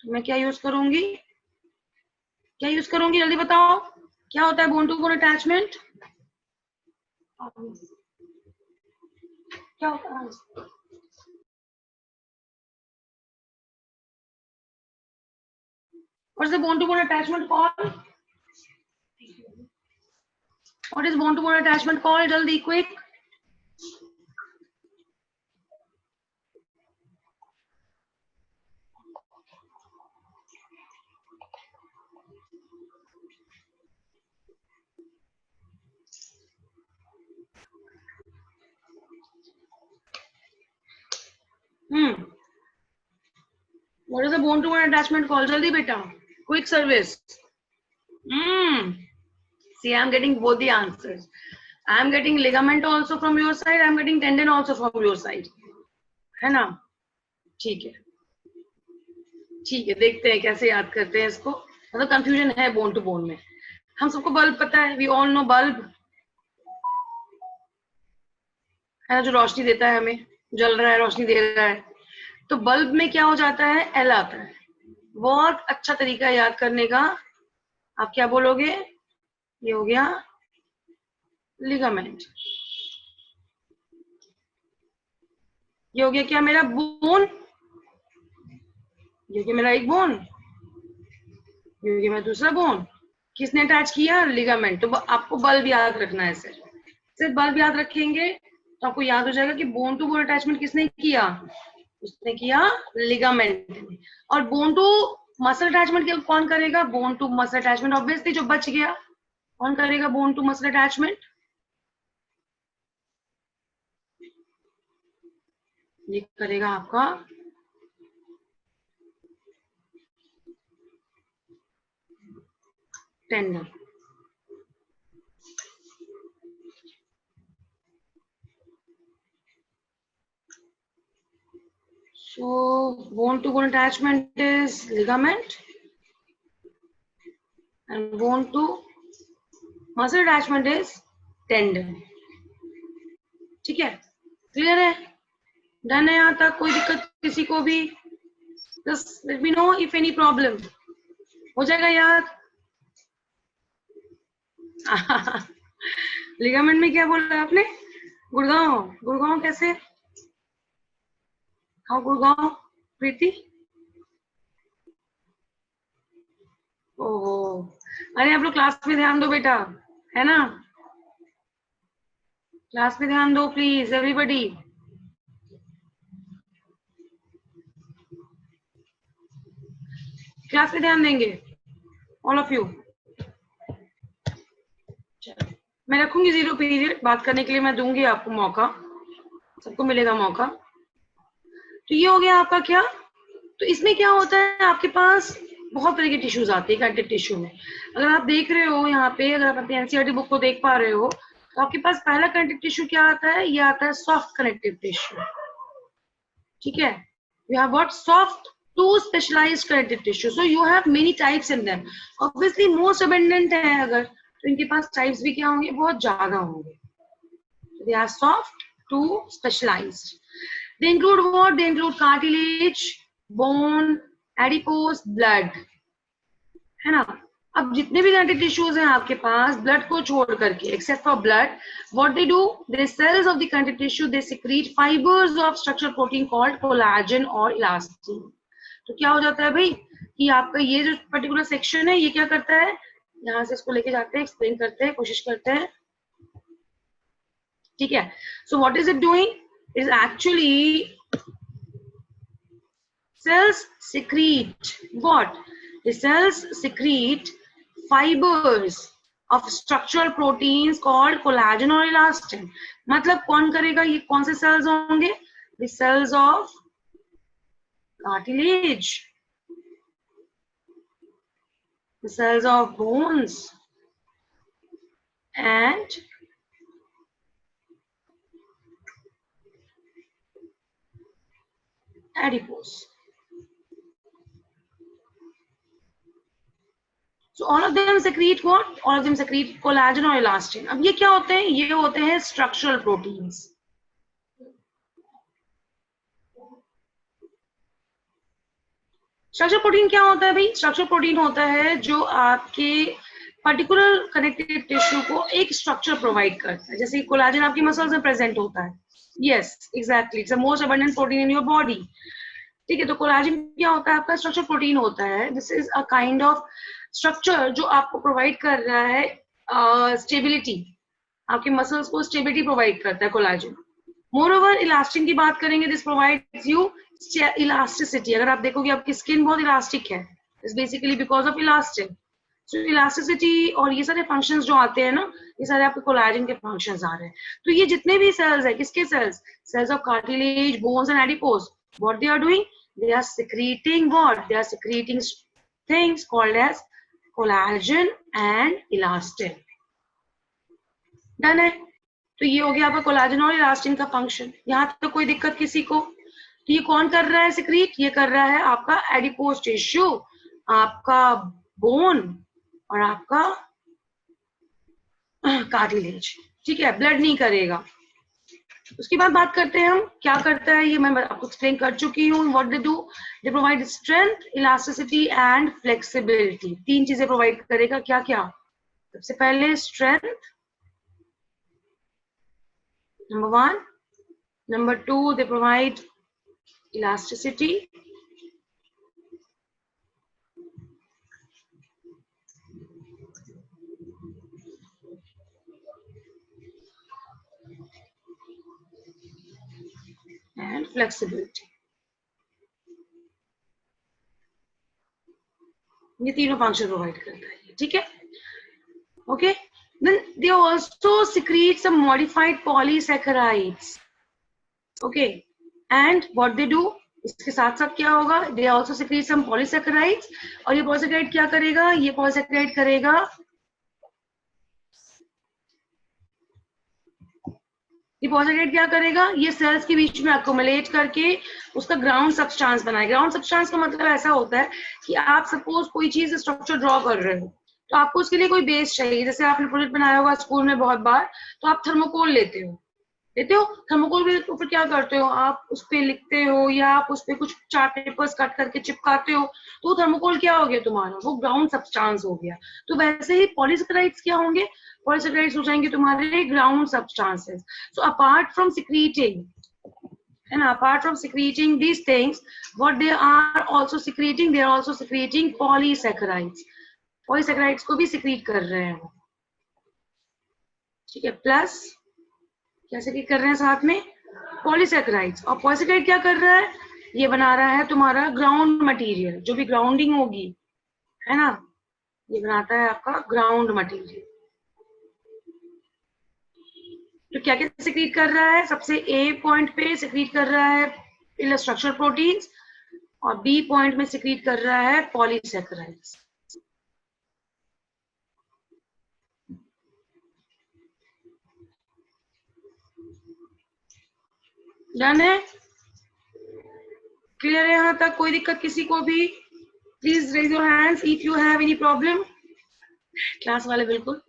तो मैं क्या यूज करूंगी? क्या यूज करूंगी? जल्दी बताओ, क्या होता है बोन टू बोन अटैचमेंट? क्या होता है? What is the bone to bone attachment called? What is bone to bone attachment called? Jaldi, quick. What is the bone to bone attachment called? Jaldi beta. Quick service. See, I am getting both the answers. I am getting ligament also from your side. I am getting tendon also from your side. है ना? ठीक है, ठीक है, देखते हैं कैसे याद करते हैं इसको। मतलब कंफ्यूजन है बोन टू बोन में। हम सबको बल्ब पता है, वी ऑल नो बल्ब है ना, जो रोशनी देता है हमें, जल रहा है, रोशनी दे रहा है। तो बल्ब में क्या हो जाता है? एल आता है। बहुत अच्छा तरीका है याद करने का। आप क्या बोलोगे? ये हो गया लिगामेंट। ये हो गया क्या? मेरा बोन। ये हो गया मेरा एक बोन। ये हो गया मेरा दूसरा बोन। किसने अटैच किया? लिगामेंट। तो आपको बल्ब याद रखना है। सिर्फ बल्ब याद रखेंगे तो आपको याद हो जाएगा कि बोन टू बोन अटैचमेंट किसने किया? उसने किया लिगामेंट। और बोन टू मसल अटैचमेंट कौन करेगा? Bone to muscle attachment obviously जो बच गया, कौन करेगा बोन टू मसल अटैचमेंट? ये करेगा आपका tendon. So bone to bone attachment is ligament and bone to muscle attachment is tendon। ठीक है, क्लियर है? डन है यहाँ तक? कोई दिक्कत किसी को भी? Just let me know if any problem। हो जाएगा याद? लिगामेंट में क्या बोला आपने? गुड़गांव। गुड़गांव कैसे? हाँ गुड़गांव। प्रीति? ओहो, अरे आप लोग क्लास में ध्यान दो बेटा, है ना? क्लास में ध्यान दो प्लीज एवरीबॉडी। क्लास में ध्यान देंगे ऑल ऑफ यू। मैं रखूंगी 0 पीरियड, बात करने के लिए मैं दूंगी आपको मौका, सबको मिलेगा मौका। तो ये हो गया आपका क्या, तो इसमें क्या होता है, आपके पास बहुत तरह के टिश्यूज आते हैं कनेक्टिव टिश्यू में। अगर आप देख रहे हो यहाँ पे, अगर आप अपनी एनसीईआरटी बुक को देख पा रहे हो, तो आपके पास पहला कनेक्टिव टिश्यू क्या आता है, ये आता है सॉफ्ट कनेक्टिव टिश्यू। ठीक है, you have got soft to specialized connective tissue, so you have many types in them. Obviously most abundant है अगर, तो इनके पास types भी क्या होंगे, बहुत ज्यादा होंगे। They are soft to specialized. They include what? They include cartilage, bone, adipose, blood, है ना? अब जितने भी कनेक्टिव टिश्यूज हैं आपके पास, ब्लड को छोड़ करके, except for blood, what they do, the cells of the connective tissue they secrete fibres of structural protein called collagen और इलास्टिन। तो क्या हो जाता है भाई कि आपका ये जो पर्टिकुलर सेक्शन है, ये क्या करता है, यहाँ से इसको लेके जाते हैं, एक्सप्लेन करते हैं, कोशिश करते हैं। ठीक है, सो what is it doing, it is actually cells secrete what? The cells secrete fibers of structural proteins called collagen or elastin. मतलब कौन करेगा, ये कौन से cells होंगे? The cells of cartilage, the cells of bones and adipose. So all of them secrete what? All of them secrete collagen or elastin. अब ये क्या होते हैं, ये होते हैं structural proteins. Structural protein क्या होता है भाई? Structural protein होता है जो आपके particular connective tissue को एक structure provide करता है, जैसे collagen आपकी muscles में present होता है. Yes, exactly. It's the most abundant protein in your body. ठीक है, तो कोलाजन क्या होता है, आपका स्ट्रक्चर प्रोटीन होता है। This is a kind of structure जो आपको प्रोवाइड कर रहा है स्टेबिलिटी, आपके मसल्स को स्टेबिलिटी प्रोवाइड करता है कोलाजन। मोर ओवर इलास्टिन की बात करेंगे, दिस प्रोवाइड्स यू इलास्टिसिटी। अगर आप देखोगे आपकी स्किन बहुत इलास्टिक है, it's basically because of elastin. So elasticity और ये सारे फंक्शंस जो आते हैं ना, ये सारे आपके कोलाजन के फंक्शंस आ रहे हैं। तो ये जितने भी सेल्स है, किसके cells, cells of cartilage, bones and adipose, what they are doing, they are secreting what? They are secreting things called as collagen and elastin. Done है, तो ये हो गया आपका कोलाजन और इलास्टिन का फंक्शन। यहाँ तो कोई दिक्कत किसी को? तो ये कौन कर रहा है सिक्रीट, ये कर रहा है आपका एडिपोज टिश्यू, आपका बोन और आपका कार्टिलेज। ठीक है, ब्लड नहीं करेगा। उसके बाद बात करते हैं हम क्या करता है, ये मैं आपको एक्सप्लेन कर चुकी हूँ। What they do, they provide strength, elasticity and flexibility. 3 चीजें प्रोवाइड करेगा, क्या क्या? सबसे पहले strength, number 1, number 2 they provide elasticity, and flexibility. ये तीनों फंक्शन प्रोवाइड करता है, ठीक है? Okay, then they also secrete some modified polysaccharides. Okay, and what they do, इसके साथ साथ क्या होगा, they also secrete some polysaccharides, और ये polysaccharide क्या करेगा, ये polysaccharide करेगा डिपॉजिटेड, क्या करेगा, ये सेल्स के बीच में अकोमुलेट करके उसका ग्राउंड सब्सटेंस बनाएगा। ग्राउंड सब्सटेंस का मतलब ऐसा होता है कि आप सपोज कोई चीज स्ट्रक्चर ड्रॉ कर रहे हो, तो आपको उसके लिए कोई बेस चाहिए। जैसे आपने प्रोजेक्ट बनाया होगा स्कूल में बहुत बार, तो आप थर्मोकोल लेते हो थर्मोकोल के ऊपर क्या करते हो, आप उस पर लिखते हो या आप उस पर कुछ चार्ट पेपर्स कट करके चिपकाते हो, तो थर्मोकोल क्या हो गया तुम्हारा, वो ग्राउंड सब्सटेंस हो गया। तो वैसे ही पॉलीसैकेराइड्स क्या होंगे, पॉलीसैकेराइड्स हो जाएंगे तुम्हारे ground substances. So apart from secreting And apart from secreting these things, what they are also secreting, they are also secreting polysaccharides. Polysaccharides को भी secrete कर रहे हैं, ठीक है. प्लस क्या secrete कर रहे हैं साथ में? Polysaccharides. और polysaccharide क्या कर रहा है? ये बना रहा है तुम्हारा ग्राउंड मटेरियल, जो भी ग्राउंडिंग होगी, है ना, ये बनाता है आपका ग्राउंड मटेरियल. तो क्या क्या सिक्रीट कर रहा है? सबसे ए पॉइंट पे सिक्रीट कर रहा है स्ट्रक्चर प्रोटीन्स, और बी पॉइंट में सिक्रीट कर रहा है पॉलीसैकेराइड्स. डन है? क्लियर है यहां तक? कोई दिक्कत किसी को भी? Please raise your hands if you have any problem. Class वाले बिल्कुल.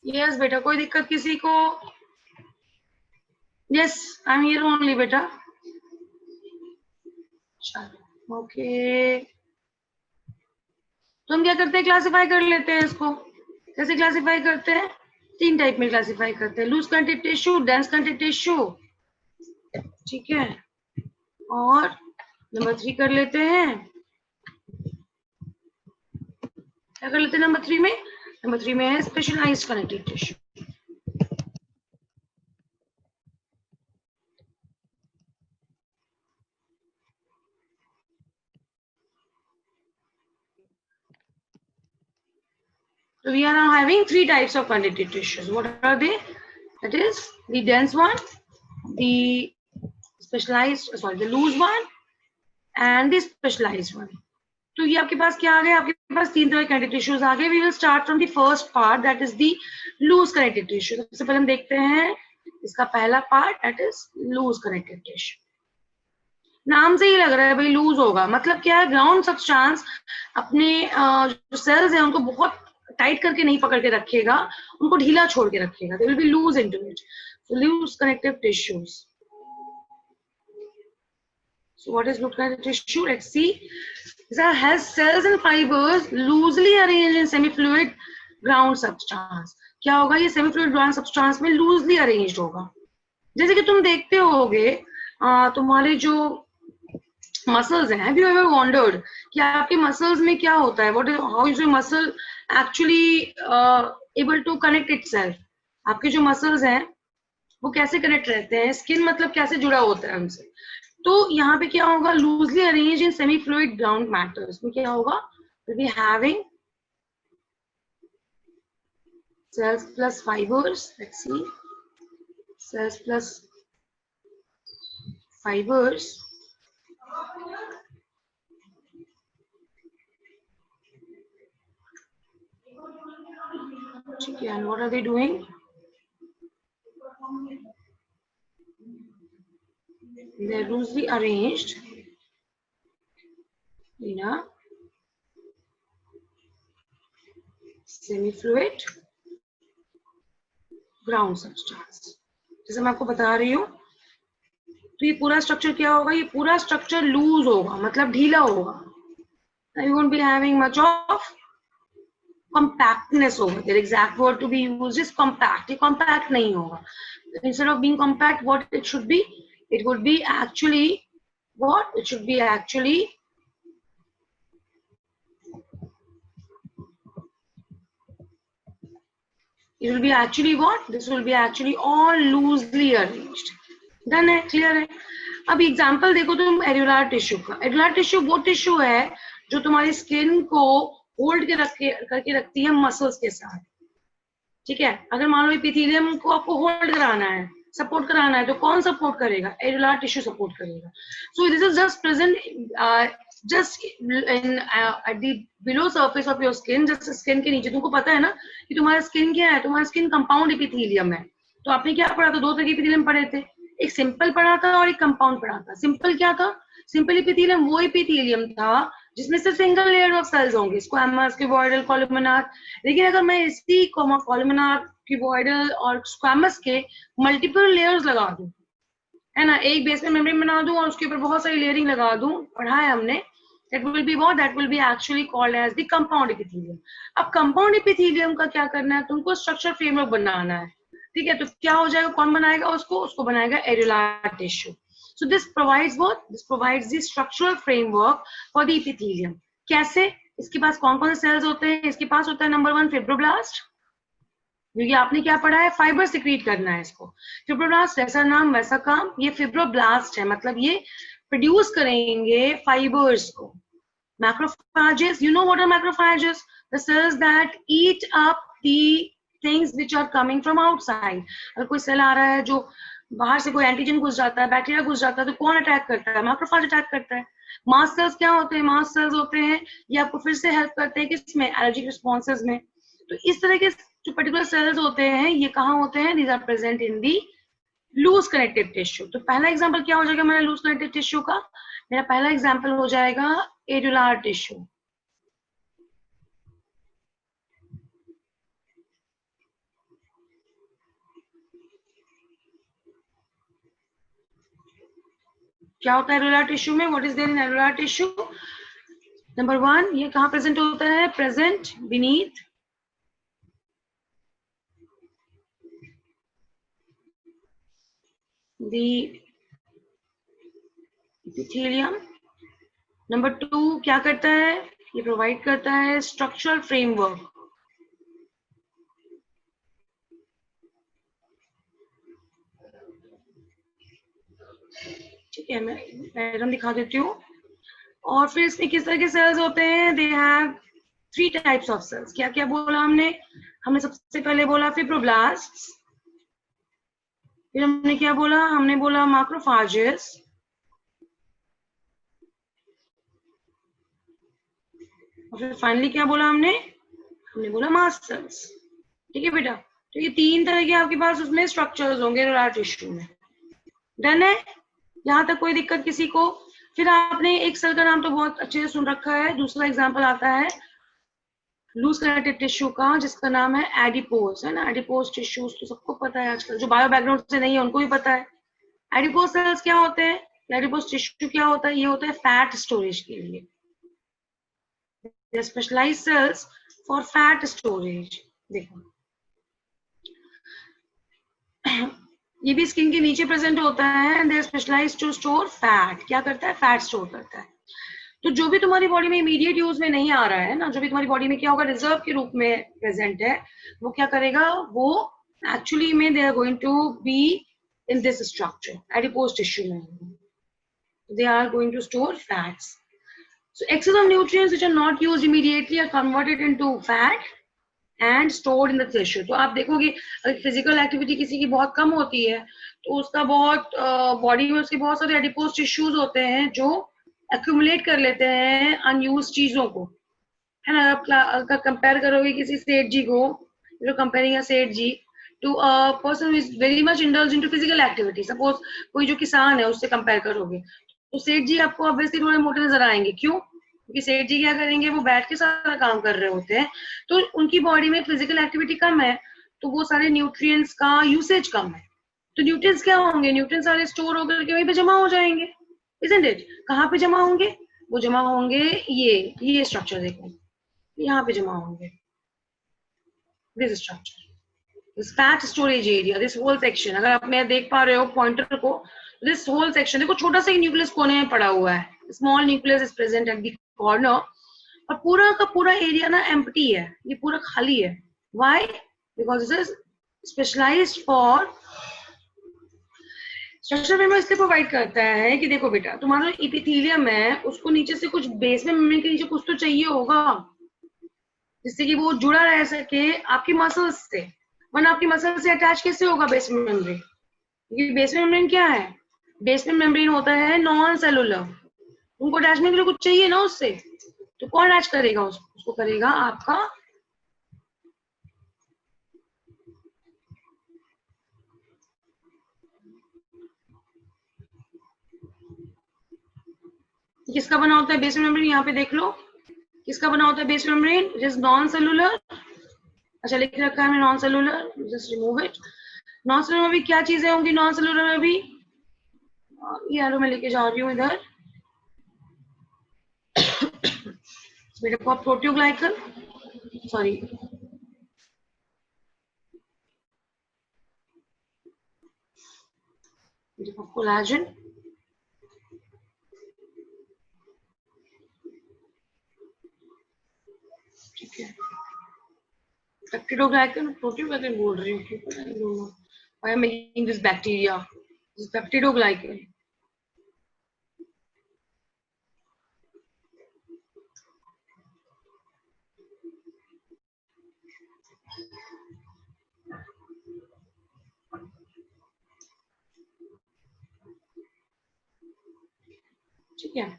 यस बेटा, कोई दिक्कत किसी को? Yes, I am here only बेटा. चलो ओके. तो हम क्या करते हैं? क्लासिफाई कर लेते हैं इसको. कैसे क्लासिफाई करते हैं? 3 टाइप में क्लासिफाई करते हैं. Loose content tissue, dense content tissue, ठीक है. और नंबर 3 कर लेते हैं. क्या कर लेते हैं नंबर 3 में? नंबर 3 में है specialised connective tissue. So we are now having 3 types of connective tissues. What are they? That is the dense one, the the loose one, and the specialized one. तो ये आपके पास क्या आ गए? आपके पास 3 तरह के connective tissues आ गए. We will start from the first part, that is the loose connective tissue. सबसे पहले हम देखते हैं इसका पहला part, that is loose connective tissue. नाम से ही लग रहा है भाई लूज होगा. मतलब क्या है? ग्राउंड सब्सटेंस अपने जो सेल्स हैं उनको बहुत टाइट करके नहीं पकड़ के रखेगा, उनको ढीला छोड़ के रखेगा. They will be loose into it. So loose connective tissues. So what is loose connective tissue? Let's see. It has cells and fibers loosely arranged in semi-fluid ground substance. क्या होगा? ये semi-fluid ground substance में loosely arranged होगा. जैसे कि तुम देखते होगे तुम्हारे जो मसल्स हैं, have you ever wondered कि आपके मसल्स में क्या होता है? What is, how is your muscle actually able to connect itself? आपके जो मसल्स हैं वो कैसे कनेक्ट रहते हैं? स्किन मतलब कैसे जुड़ा होता है उनसे. तो यहाँ पे क्या होगा? Loosely arrange in semi fluid ground matter. इसमें क्या होगा? Will be having cells plus fibers. Let's see. Cells plus fibers. Okay, and what are they doing? They're loosely arranged in a semi-fluid ground substance. जैसे मैं आपको बता रही हूँ, तो ये पूरा स्ट्रक्चर क्या होगा? ये पूरा स्ट्रक्चर लूज होगा, मतलब ढीला होगा. You won't be having much of compactness over there. Exact word to be used is compact. ये compact नहीं होगा. Instead of being compact, what it should be? It would be actually what? It should be actually It will be actually what? This will be actually all loosely arranged. Done है, clear है. अब example देखो तुम एड्यूलर tissue का. एड्यूलर tissue वो tissue है जो तुम्हारी स्किन को होल्ड करके रखती है मसल्स के साथ. ठीक है, अगर मान लो एपिथेलियम को आपको होल्ड कराना है, सपोर्ट कराना है, तो कौन सपोर्ट करेगा? एड्यूलर टिश्यू सपोर्ट करेगा. So this is just present just in at the below surface of your skin, just skin के नीचे. तुमको पता है ना कि तुम्हारा स्किन क्या है? तुम्हारा स्किन कंपाउंड एपिथेलियम है. तो आपने क्या पढ़ा था? 2 तरह के एपिथेलियम पढ़े थे, एक सिंपल पढ़ा था और एक कंपाउंड पढ़ा था. सिंपल क्या था? सिंपल एपिथेलियम वो एपिथेलियम था जिसमें से सिंगल लेयर ऑफ सेल्स होंगे, स्क्वैमस, क्यूबॉइडल, कॉलमनार. लेकिन अगर मैं इसी कॉलमनार, क्यूबॉइडल और स्क्वैमस के मल्टीपल लेयर्स लगा दूं, है ना, एक बेसमेंट मेम्ब्रेन बना दूं और उसके ऊपर बहुत सारी लेयरिंग लगा दूं, पढ़ा है हमने, that will be what? That will be actually called as the compound epithelium. अब compound epithelium का क्या करना है? तुमको स्ट्रक्चर फ्रेमवर्क बनाना है. ठीक है, तो क्या हो जाएगा? कौन बनाएगा उसको बनाएगा एड्यूलर tissue. So this provides what? This provides the structural framework for the epithelium. कैसे? इसके पास कौन कौन से सेल्स होते हैं? इसके पास होता है नंबर 1 फिब्रोब्लास्ट, क्योंकि आपने क्या पढ़ा है? फाइबर सिक्रीट करना है इसको. फिब्रोब्लास्ट जैसा नाम वैसा काम. ये फिब्रोब्लास्ट है, मतलब ये प्रोड्यूस करेंगे फाइबर्स को. Macrophages, you know what are macrophages? The cells that eat up the things which are coming from outside. अगर कोई सेल आ रहा है जो बाहर से कोई एंटीजन घुस जाता है, बैक्टीरिया घुस जाता है, तो कौन अटैक करता है? मैक्रोफेज अटैक करता है. मास्ट सेल्स क्या होते हैं? मास्ट सेल्स होते हैं, ये आपको फिर से हेल्प करते हैं किसमें? एलर्जिक रिस्पॉन्सेज में. तो इस तरह के जो पर्टिकुलर सेल्स होते हैं, ये कहाँ होते हैं? These are present in the loose connective tissue. तो पहला एग्जाम्पल क्या हो जाएगा मेरा लूज कनेक्टिव टिश्यू का? मेरा पहला एग्जाम्पल हो जाएगा एड्यूलर टिश्यू. क्या होता है एड्यूलर टिश्यू में? What is there in areolar tissue? Number 1, ये कहाँ प्रेजेंट होता है? Present beneath the epithelium. Number 2 क्या करता है? ये प्रोवाइड करता है स्ट्रक्चरल फ्रेमवर्क. ठीक है, मैं डायग्राम दिखा देती हूँ. और फिर इसमें किस तरह के सेल्स होते हैं? They have 3 types of cells. क्या क्या बोला हमने? हमने सबसे पहले बोला फिब्रोब्लास्ट्स, फिर हमने क्या बोला? हमने बोला मैक्रोफेजेस, और फिर फाइनली क्या बोला हमने? हमने बोला मास्ट सेल्स. ठीक है बेटा, तो ये 3 तरह के आपके पास उसमें स्ट्रक्चर्स होंगे एड्यूलर टिश्यू में. डन है? यहाँ तक कोई दिक्कत किसी को? फिर आपने एक सेल का नाम तो बहुत अच्छे से सुन रखा है. दूसरा एग्जांपल आता है लूज कनेक्टिव टिश्यू का, जिसका नाम है एडिपोज, है ना. एडिपोज टिश्यूज तो सबको पता है आजकल, जो बायो बैकग्राउंड से नहीं है उनको भी पता है. एडिपोज सेल्स क्या होते हैं? एडिपोज टिश्यू क्या होता है? ये होता है फैट स्टोरेज के लिए. Specialised cells for fat storage. देखो ये भी स्किन के नीचे प्रेजेंट होता है and they are specialised to store fat. क्या करता है? फैट स्टोर करता है. तो जो भी तुम्हारी बॉडी में इमीडिएट यूज में नहीं आ रहा है ना, जो भी तुम्हारी बॉडी में क्या होगा? रिजर्व के रूप में प्रेजेंट है, वो क्या करेगा? वो एक्चुअली में they are going to be in this structure, adipose tissue में. They are going to store fats. So excess of nutrients which are not used immediately are converted into fat and stored in the tissue. तो आप देखोगे अगर physical activity किसी की बहुत कम होती है तो उसका बहुत बॉडी में उसके बहुत सारे एडिपोज टिश्यूज होते हैं जो एक्यूमुलेट कर लेते हैं अनयूज चीजों को, है ना. अगर कंपेयर करोगे किसी सेठ जी को, you know comparing a seth ji to a person who is very much indulge into physical activity. Suppose कोई जो किसान है उससे कंपेयर करोगे तो सेठ जी आपको ऑब्वियसली थोड़े मोटे नजर आएंगे. क्यों? क्योंकि सेठ जी क्या करेंगे? वो बैठ के सारा काम कर रहे होते हैं, तो उनकी बॉडी में फिजिकल एक्टिविटी कम है, तो वो सारे न्यूट्रिएंट्स का यूसेज कम है. तो न्यूट्रिएंट्स क्या होंगे? न्यूट्रिएंट्स सारे स्टोर होकर के वहीं पे जमा हो जाएंगे. Isn't it? कहाँ पे जमा होंगे? वो जमा होंगे ये स्ट्रक्चर देखो, यहाँ पे जमा होंगे. This structure, this fat storage area, this whole section. अगर आप मैं देख पा रहे हो पॉइंटर को, दिस होल सेक्शन देखो, छोटा सा न्यूक्लियस कोने में पड़ा हुआ है. Small nucleus is present at the corner, और पूरा का पूरा एरिया ना एम्प्टी है, ये पूरा खाली है. Why? Because this is specialised for structural memory. इसलिए प्रोवाइड करता है कि देखो बेटा, तुम्हारा एपिथेलियम है, उसको नीचे से कुछ बेस में मेम्ब्रेन के नीचे कुछ तो चाहिए होगा जिससे कि वो जुड़ा रह सके आपकी मसल्स से, वरना आपकी मसल से अटैच कैसे होगा बेस मेम्ब्रेन? क्योंकि बेस मेम्ब्रेन क्या है? बेस मेम्ब्रेन होता है नॉन सेलुलर, उनको अटैचमेंट के लिए कुछ चाहिए ना उससे, तो कौन अटैच करेगा उसको करेगा आपका किसका बना होता है बेस मेम्ब्रेन? यहाँ पे देख लो किसका बना होता है base membrane, it is non cellular. अच्छा लिख रखा है non cellular, just remove it. Non cellular में भी क्या चीजें होंगी? नॉन सेलुलर में भी ये एरो में लेके जा रही हूँ इधर, मेरे को प्रोटियोग्लाइकन, सॉरी कोलाजन, ठीक है, पेप्टिडोग्लाइकन, प्रोटियोग्लाइकन बोल रही हूँ, I am making this bacteria, this peptidoglycan. ठीक है,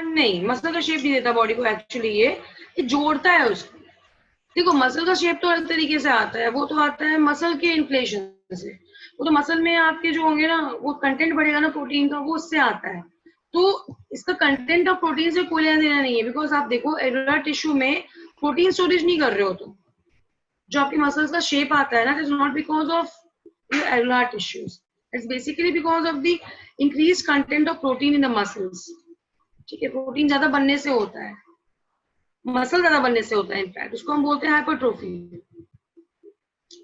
नहीं मसल का शेप नहीं देता बॉडी को एक्चुअली, ये जोड़ता है उसको। देखो मसल का शेप तो अलग तरीके से आता है, वो तो आता है मसल के इन्फ्लेशन से, वो तो मसल में आपके जो होंगे ना वो कंटेंट बढ़ेगा ना प्रोटीन का, वो उससे आता है। तो इसका कंटेंट ऑफ प्रोटीन से कोई लेना देना नहीं है, बिकॉज आप देखो एलुलर टिश्यू में प्रोटीन स्टोरेज नहीं कर रहे हो, तो जो आपकी मसल्स का शेप आता है ना, it is not because of your areolar tissues, it's basically because of the increase content of protein in the muscles. ठीक है, प्रोटीन ज्यादा बनने से होता है, मसल ज्यादा बनने से होता है, इनफैक्ट उसको हम बोलते हैं हाइपरट्रोफी।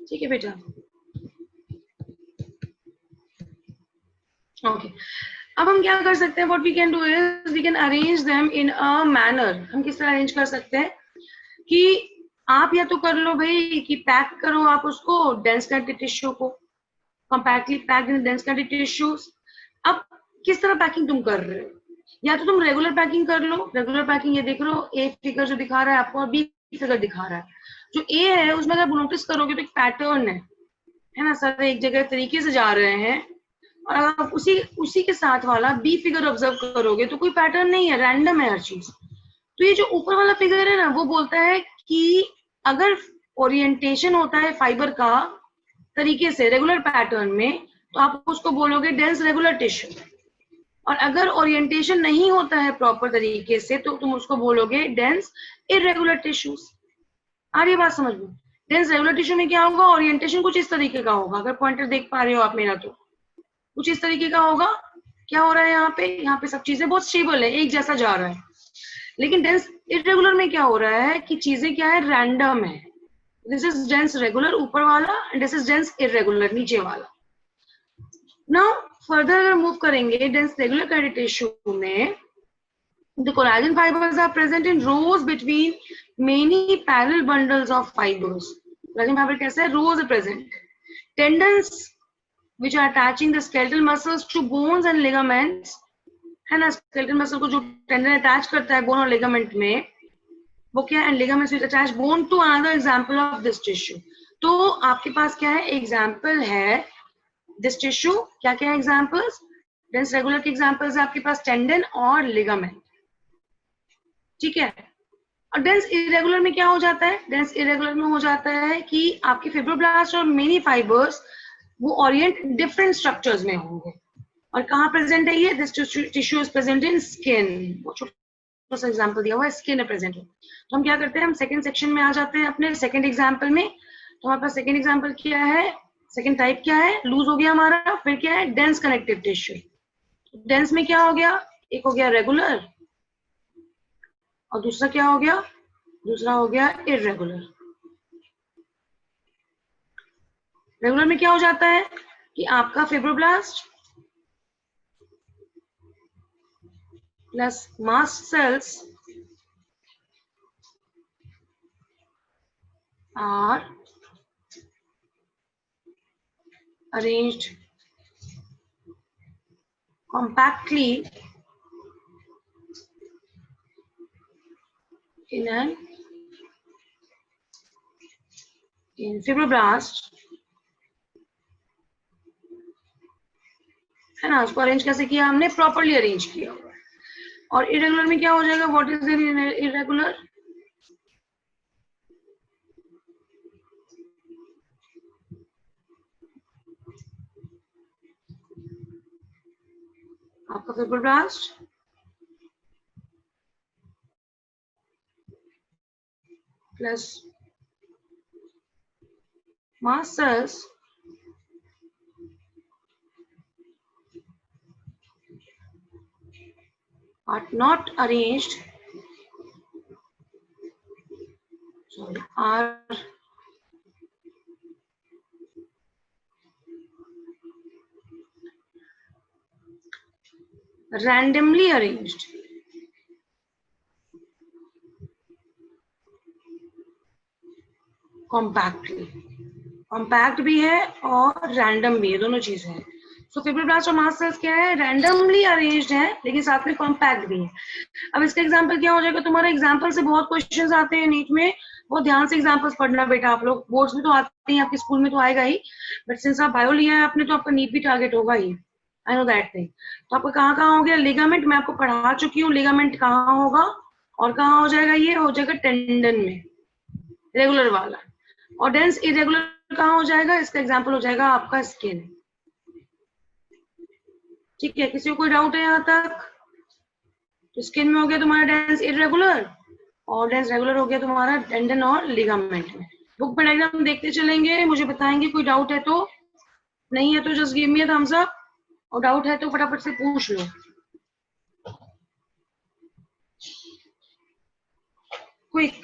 ठीक है बेटा, ओके। अब हम क्या कर सकते हैं, what we can do is we can arrange them in a manner. हम किस तरह अरेंज कर सकते हैं कि आप या तो कर लो भाई कि पैक करो आप उसको डेंस कनेक्टिव टिश्यू को, compactly packed in dense connective tissues. अब किस तरह पैकिंग तुम कर रहे हो, या तो तुम रेगुलर पैकिंग कर लो। रेगुलर पैकिंग ये देख लो, ए फिगर जो दिखा रहा है आपको और बी फिगर दिखा रहा है। जो ए है उसमें अगर नोटिस करोगे तो एक पैटर्न है ना, सर एक जगह तरीके से जा रहे हैं, और अगर आप उसी के साथ वाला बी फिगर ऑब्जर्व करोगे तो कोई पैटर्न नहीं है, रैंडम है हर चीज। तो ये जो ऊपर वाला फिगर है ना, वो बोलता है कि अगर ओरिएंटेशन होता है फाइबर का तरीके से रेगुलर पैटर्न में, तो आप उसको बोलोगे डेंस रेगुलर टिश्यू। और अगर ओरिएंटेशन नहीं होता है प्रॉपर तरीके से, तो तुम उसको बोलोगे डेंस इरेगुलर टिश्यूज। आ रही बात समझ में? डेंस रेगुलर टिश्यू में क्या होगा, ओरिएंटेशन कुछ इस तरीके का होगा, अगर पॉइंटर देख पा रहे हो आप मेरा, तो कुछ इस तरीके का होगा। क्या हो रहा है यहाँ पे सब चीजें बहुत स्टेबल है, एक जैसा जा रहा है। लेकिन डेंस इरेगुलर में क्या हो रहा है कि चीजें क्या है, रैंडम है। दिस इज डेंस रेगुलर ऊपर वाला, and this is dense irregular नीचे वाला। नाउ फर्दर अगर मूव करेंगे डेंस रेगुलर कनेक्टिव टिश्यू में, the collagen fibers are present in rows between many parallel bundles of fibers. Collagen fiber कैसे है, rows are present. Tendons which are attaching the skeletal muscles to bones and ligaments, है ना, skeletal muscle को जो tendon attach करता है bone और ligament में, वो क्या है, and ligaments which attach bone to another example of this tissue. तो आपके पास क्या है, एग्जाम्पल है दिस टिश्यू, क्या क्या एग्जाम्पल्स, डेंस रेगुलर के एग्जाम्पल्स है आपके पास टेंडन और लिगामेंट। ठीक है, और डेंस इरेगुलर में क्या हो जाता है, डेंस इरेगुलर में हो जाता है कि आपके फिब्रोब्लास्ट और मेनी फाइबर्स वो ओरिएंट डिफरेंट स्ट्रक्चर्स में होंगे। और कहाँ प्रेजेंट है ये, this tissue is present in skin, छोटा सा एग्जांपल दिया हुआ है, स्किन में प्रेजेंट है। तो हम क्या करते हैं, हम सेकंड सेक्शन में आ जाते हैं अपने सेकंड एग्जांपल में। तो हमारे पास सेकंड एग्जांपल क्या है, सेकंड टाइप क्या है, लूज हो गया हमारा, फिर क्या है, डेंस कनेक्टिव टिश्यू। डेंस में क्या हो गया, एक हो गया रेगुलर और दूसरा क्या हो गया, दूसरा हो गया इरेगुलर। रेगुलर में क्या हो जाता है कि आपका fibroblast plus mast cells are arranged compactly in fibroblast, है ना, उसको अरेंज कैसे किया हमने, प्रॉपरली अरेंज किया हुआ। और इरेगुलर में क्या हो जाएगा, व्हाट इज इरेगुलर, आपका fibroblast plus mast cells are not arranged, sorry, are randomly arranged, compactly, compact भी है और रैंडम भी है, दोनों चीजें हैं। सो फिब्रोब्लास्ट और मास्ट सेल्स क्या है, रैंडमली अरेंज्ड है लेकिन साथ में कॉम्पैक्ट भी है। अब इसका एग्जांपल क्या हो जाएगा, तुम्हारा एग्जांपल से बहुत क्वेश्चंस आते हैं नीट में, बहुत ध्यान से एग्जांपल्स पढ़ना बेटा, आप लोग बोर्ड्स में तो आते हैं, आपके स्कूल में तो आएगा ही, बट सिंस आप बायो लिया है आपने तो आपका नीट भी टारगेट होगा ही, आई नो दैट थिंग। तो आपका कहाँ कहाँ हो गया, लिगामेंट मैं आपको पढ़ा चुकी हूँ, लिगामेंट कहाँ होगा और कहाँ हो जाएगा, ये हो जाएगा टेंडन में, रेगुलर वाला। और डेंस इरेगुलर कहाँ हो जाएगा, इसका एग्जांपल हो जाएगा आपका स्किन। ठीक है, किसी को कोई डाउट है यहाँ तक, तो स्किन में हो गया तुम्हारा डेंस इरेगुलर और डेंस रेगुलर हो गया तुम्हारा टेंडन और लिगामेंट में। बुक में डायग्राम देखते चलेंगे, मुझे बताएंगे, कोई डाउट है तो, नहीं है तो just give me a thumbs up, और डाउट है तो फटाफट से पूछ लो। क्विक,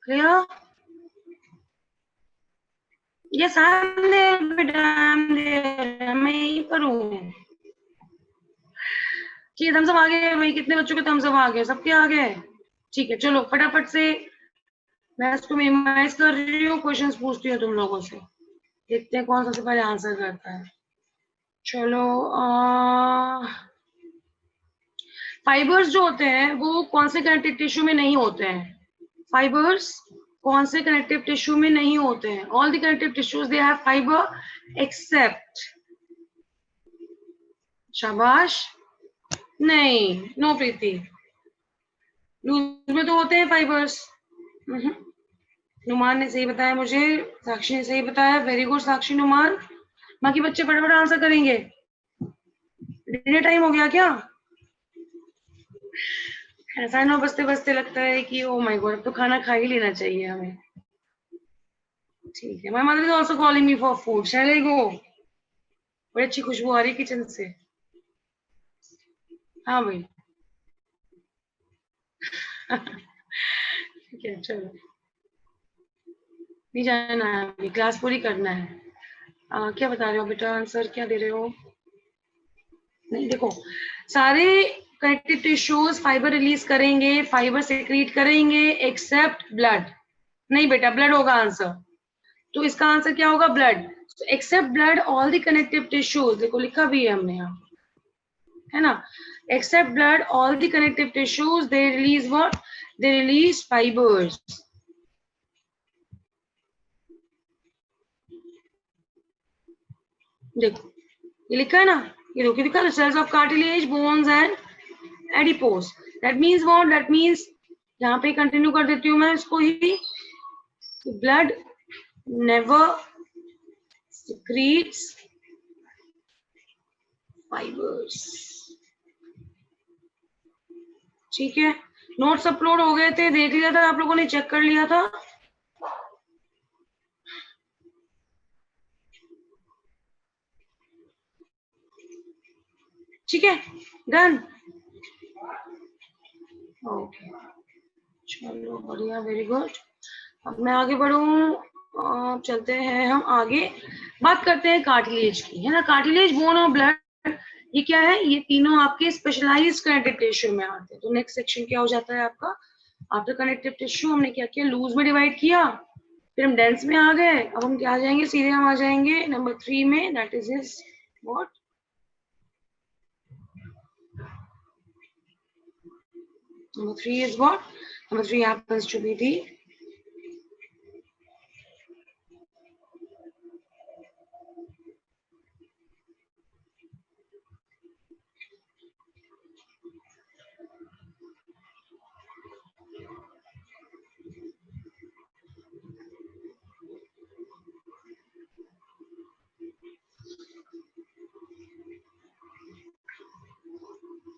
क्लियर, ये सामने बेटा, मैं यहीं पर हूँ। ठीक, थम्स अप आ गए भाई, कितने बच्चों के थम्स अप आ गए, सबके आ गए। ठीक है, चलो फटाफट से मैं इसको मिनिमाइज कर रही हूँ, क्वेश्चंस पूछती हूँ तुम लोगों से, देखते हैं कौन सबसे पहले आंसर करता है। चलो फाइबर्स जो होते हैं वो कौन से कनेक्टिव टिश्यू में नहीं होते हैं? फाइबर्स कौन से कनेक्टिव टिश्यू में नहीं होते हैं? All the connective tissues they have fibre except, शाबाश, नहीं, नो प्रीति, लूज में तो होते हैं फाइबर्स। नुमान ने सही बताया मुझे, साक्षी ने सही बताया, वेरी गुड साक्षी, नुमान। बाकी बच्चे फटाफट आंसर करेंगे। डिनर टाइम हो गया क्या? ऐसा ना बसते बसते लगता है कि ओ माय गॉड, अब तो खाना खा ही लेना चाहिए हमें। ठीक है, my mother is also calling me for food, shall I go? बड़ी अच्छी खुशबू आ रही है किचन से। हाँ भाई। ठीक है, चलो, नहीं जाना है अभी, क्लास पूरी करना है। क्या बता रहे हो बेटा, आंसर क्या दे रहे हो? नहीं, देखो, सारे कनेक्टिव टिश्यूज फाइबर रिलीज करेंगे, फाइबर सेक्रीट करेंगे, एक्सेप्ट ब्लड। नहीं बेटा, ब्लड होगा आंसर, तो इसका आंसर क्या होगा? Blood. Except blood all the connective tissues, देखो लिखा भी है हमने यहाँ, है ना? Except blood all the connective tissues they release what? They release fibres. देखो ये लिखा है ना, ये देखो लिखा है, cells of cartilage, bones and adipose. That means what? That means, यहाँ पे कंटिन्यू कर देती हूँ मैं इसको ही, ब्लड नेवर secretes fibers। ठीक है, नोट्स अपलोड हो गए थे, देख लिया था आप लोगों ने, चेक कर लिया था? ठीक है, डन, ओके, चलो बढ़िया, वेरी गुड। अब मैं आगे बढ़ूं, चलते हैं हम आगे, बात करते हैं कार्टिलेज की, है ना? कार्टिलेज, बोन और ब्लड, ये क्या है? ये तीनों आपके स्पेशलाइज्ड कनेक्टिव टिश्यू में आते हैं। तो नेक्स्ट सेक्शन क्या हो जाता है आपका? आफ्टर कनेक्टिव टिश्यू हमने क्या किया? लूज में डिवाइड किया, फिर हम डेंस में आ गए, अब हम क्या आ जाएंगे? सीधे हम आ जाएंगे नंबर 3 में, that is what? Number 3 is what? Number 3 happens to be the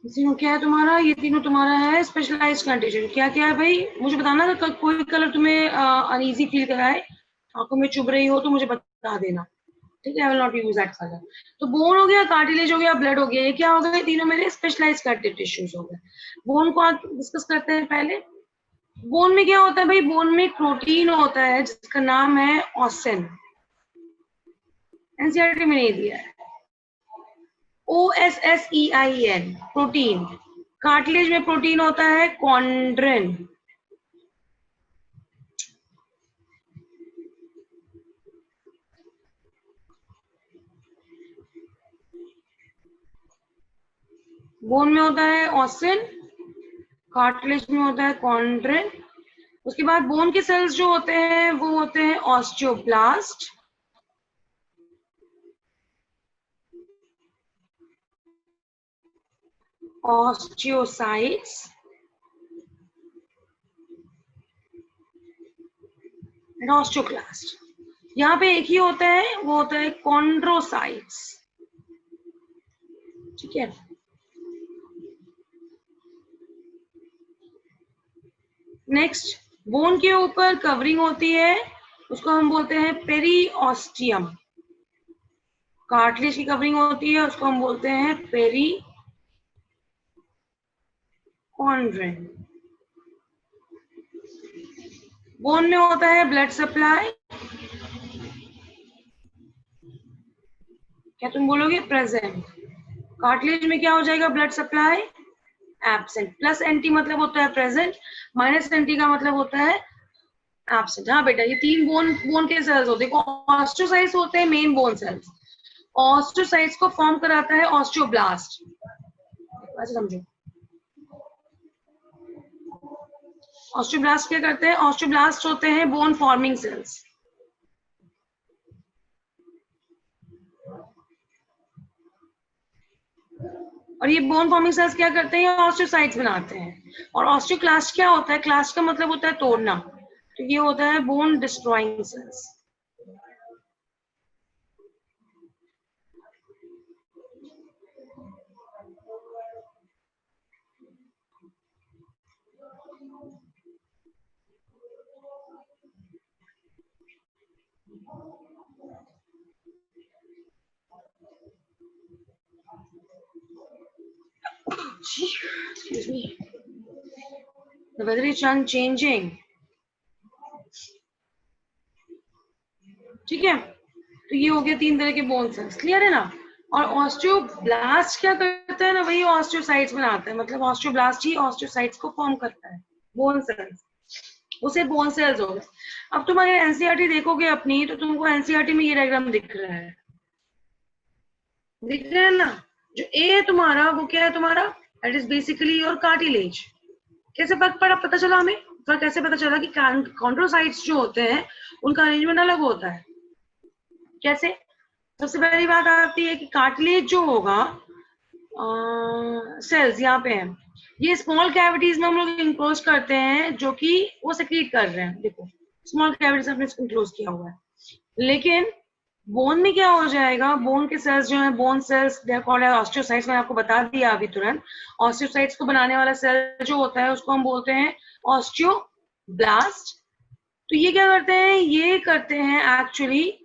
तीनों क्या है तुम्हारा? ये तीनों तुम्हारा है स्पेशलाइज्ड कंडीशन। क्या क्या है भाई, मुझे बताना, अगर कोई कलर तुम्हें अनईजी फील कराए, आंखों में चुभ रही हो, तो मुझे बता देना, ठीक है? I will not use that colour. तो बोन हो गया, कार्टिलेज हो गया, ब्लड हो गया, ये क्या हो गए? तीनों मेरे स्पेशलाइज्ड कनेक्टिव टिश्यूज हो गए। बोन को आप डिस्कस करते हैं पहले। बोन में क्या होता है भाई? बोन में प्रोटीन होता है जिसका नाम है ऑसिन, एनसीईआरटी में नहीं दिया है, OSSEIN, प्रोटीन। कार्टिलेज में प्रोटीन होता है कॉन्ड्रिन। बोन में होता है ऑसिन, कार्टिलेज में होता है कॉन्ड्रिन। उसके बाद बोन के सेल्स जो होते हैं वो होते हैं ऑस्टियोब्लास्ट, ऑस्टियोसाइट्स एंड ऑस्टियोक्लास्ट। यहाँ पे एक ही होता है, वो होता है कॉन्ड्रोसाइट्स। ठीक है, नेक्स्ट, बोन के ऊपर कवरिंग होती है, उसको हम बोलते हैं पेरीऑस्टियम। कार्टिलेज की कवरिंग होती है, उसको हम बोलते हैं पेरीकॉन्ड्रिन। बोन में होता है ब्लड सप्लाई, क्या तुम बोलोगे? प्रेजेंट। कार्टिलेज में क्या हो जाएगा? Blood supply absent. Plus anti मतलब होता है प्रेजेंट, माइनस एंटी का मतलब होता है एब्सेंट। हाँ बेटा, ये तीन बोन के सेल्स होते हैं। ऑस्टियोसाइट्स होते हैं मेन बोन सेल्स, ऑस्टियोसाइट्स को फॉर्म कराता है ऑस्टियोब्लास्ट। ऐसे समझो, ऑस्टियोब्लास्ट क्या करते हैं? ऑस्टियोब्लास्ट होते हैं बोन फॉर्मिंग सेल्स। और ये बोन फॉर्मिंग सेल्स क्या करते हैं? ऑस्टियोसाइट्स बनाते हैं। और ऑस्टियोक्लास्ट क्या होता है? क्लास्ट का मतलब होता है तोड़ना, तो ये होता है bone destroying sales. Excuse me. The weather is changing. ठीक है, तो ये हो गया 3 तरह के बोन सेल्स, क्लियर है ना। और ऑस्टियोब्लास्ट क्या करता है ना, वही ऑस्टियोसाइट्स बनाता है, मतलब ऑस्टियोब्लास्ट ही ऑस्टियोसाइट्स को फॉर्म करता है, बोन सेल्स, उसे बोन सेल्स हो गए। अब तुम अगर एनसीईआरटी देखोगे अपनी, तो तुमको एनसीईआरटी में ये डायग्राम दिख रहा है, दिख रहा है ना। जो ए है तुम्हारा, वो क्या है तुम्हारा? That is basically your cartilage. कैसे फर्क पड़ा, पता चला हमें? फर्क कैसे पता चला कि कॉन्ड्रोसाइट्स जो होते हैं उनका अरेंजमेंट अलग होता है। कैसे? सबसे पहली बात आती है कि कार्टिलेज जो होगा, सेल्स यहाँ पे है, ये स्मॉल कैविटीज में हम लोग इनक्लोज करते हैं, जो कि वो सेक्रीट कर रहे हैं। देखो स्मॉल कैविटीज हमने इनक्लोज किया हुआ है। लेकिन बोन में क्या हो जाएगा? बोन के सेल्स जो है, bone cells they are called osteocytes. मैंने आपको बता दिया अभी तुरंत। ऑस्टियोसाइट्स को बनाने वाला सेल जो होता है उसको हम बोलते हैं ऑस्टियोब्लास्ट। तो ये क्या करते हैं? ये करते हैं एक्चुअली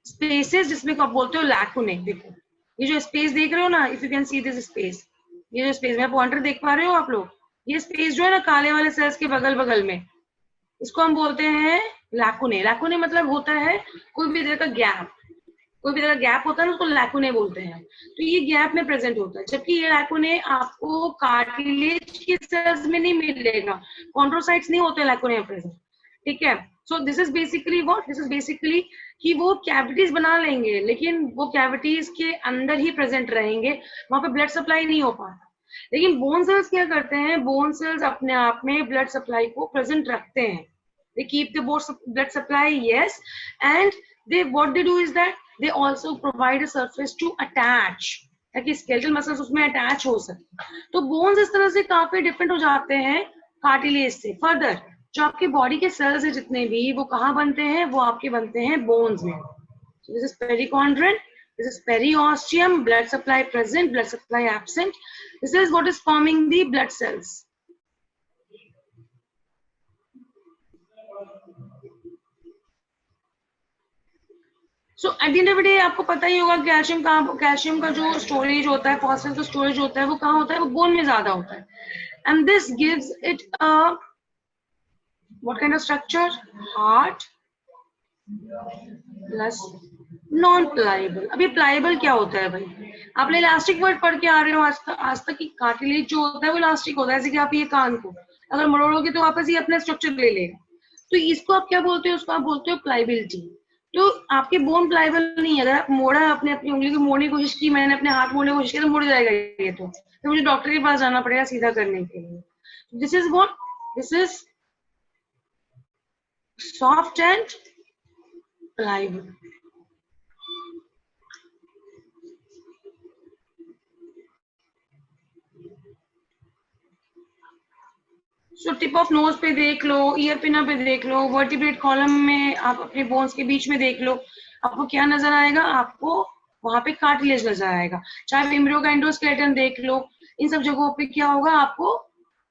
स्पेसेस जिसमें आप बोलते हो लैकुने। देखो ये जो स्पेस देख रहे हो ना, if you can see this space, ये जो स्पेस में पॉइंटर देख पा रहे हो आप लोग, ये स्पेस जो है ना काले वाले सेल्स के बगल बगल में, इसको हम बोलते हैं लैकुने। लैकुने मतलब होता है कोई भी तरह का गैप, कोई भी तरह का गैप होता है ना, उसको लैकुने बोलते हैं। तो ये गैप में प्रेजेंट होता है, जबकि ये लैकुने आपको कार्टिलेज के सेल्स में नहीं मिलेगा, कॉन्ड्रोसाइट्स नहीं होते लैकुने में प्रेजेंट, ठीक है। So this is basically what, this is basically कि वो कैविटीज बना लेंगे, लेकिन वो कैविटीज के अंदर ही प्रेजेंट रहेंगे, वहां पे ब्लड सप्लाई नहीं हो पाता। लेकिन बोन सेल्स क्या करते हैं? बोन सेल्स अपने आप में ब्लड सप्लाई को प्रेजेंट रखते हैं। They keep the blood supply, yes, and what they do is that they also provide a surface to attach, ताकि skeletal muscles उसमें attach हो सके। तो bones इस तरह से काफी different हो जाते हैं कार्टिलेज से। फर्दर जो आपके बॉडी के सेल्स है जितने भी, वो कहाँ बनते हैं? वो आपके बनते हैं बोन्स में। So this is perichondrion, this is periosteum, blood supply present, blood supply absent. This is what is forming the blood cells. So at the end of the day आपको पता ही होगा कैल्शियम का जो स्टोरेज होता है, phosphorus का storage होता है, वो कहाँ होता है? वो बोन में ज्यादा होता है। And this gives it a what kind of structure? Heart plus non pliable. अभी प्लायबल क्या होता है भाई? आपने इलास्टिक वर्ड पढ़ के आ रहे हो आज तक कि कार्टिलेज जो होता है वो इलास्टिक होता है। जैसे कि आप ये कान को अगर मरोड़ोगे तो वापस ये अपना स्ट्रक्चर ले लेगा, तो इसको आप क्या बोलते हो? उसको आप बोलते हो प्लायबिलिटी। तो आपके बोन प्लायबल नहीं है। अगर आप मोड़ा, अपने अपनी उंगली को मोड़ने की कोशिश की, मैंने अपने हाथ मोड़ने की कोशिश की, तो मुड़ जाएगा ये, तो मुझे डॉक्टर के पास जाना पड़ेगा सीधा करने के लिए। This is what, this is soft and pliable. So tip of nose पे देख लो, ईयर पिना पे देख लो, वर्टिब्रेट कॉलम में आप अपने बोन्स के बीच में देख लो, आपको क्या नजर आएगा? आपको वहां पे कार्टिलेज नजर आएगा। चाहे एम्ब्रियो का एंडोस्केलेटन देख लो, इन सब जगहों पे क्या होगा? आपको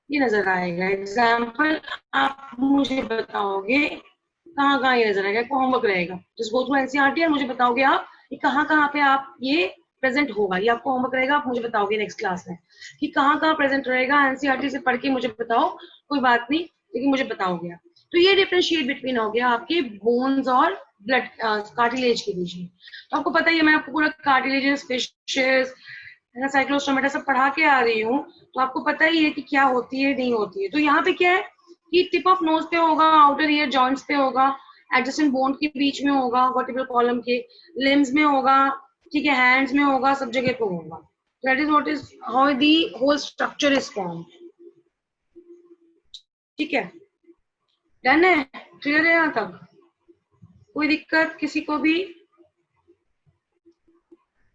ये नजर आएगा। एग्जाम्पल आप मुझे बताओगे कहाँ कहाँ ये नजर आएगा, होमवर्क रहेगा। जस्ट गो थ्रू एनसीईआरटी और मुझे बताओगे आप कि कहाँ पे आप ये प्रेजेंट होगा। ये आपको होमवर्क रहेगा, आप मुझे बताओगे नेक्स्ट क्लास में कि कहाँ प्रेजेंट रहेगा। एनसीईआरटी से पढ़ के मुझे बताओ, कोई बात नहीं, लेकिन मुझे बताओगे आप। तो ये डिफरेंशिएट बिटवीन हो गया आपके बोन्स और ब्लड कार्टिलेज के बीच में। तो आपको पता ही है, मैं आपको पूरा कार्टिलेजेस, फिशेस, साइक्लोस्टोमेटा सब पढ़ा के आ रही हूँ, तो आपको पता ही है कि क्या होती है नहीं होती है। तो यहाँ पे क्या है कि टिप ऑफ नोज पे होगा, आउटर ईयर जॉइंट्स पे होगा, एडजेसेंट बोन के बीच में होगा, वर्टिब्रल कॉलम के लिम्स में होगा, ठीक है, हैंड्स में होगा, सब जगह पे होगा। That is what is how the whole structure is formed. ठीक है, डन है, क्लियर है यहाँ तक? कोई दिक्कत किसी को भी?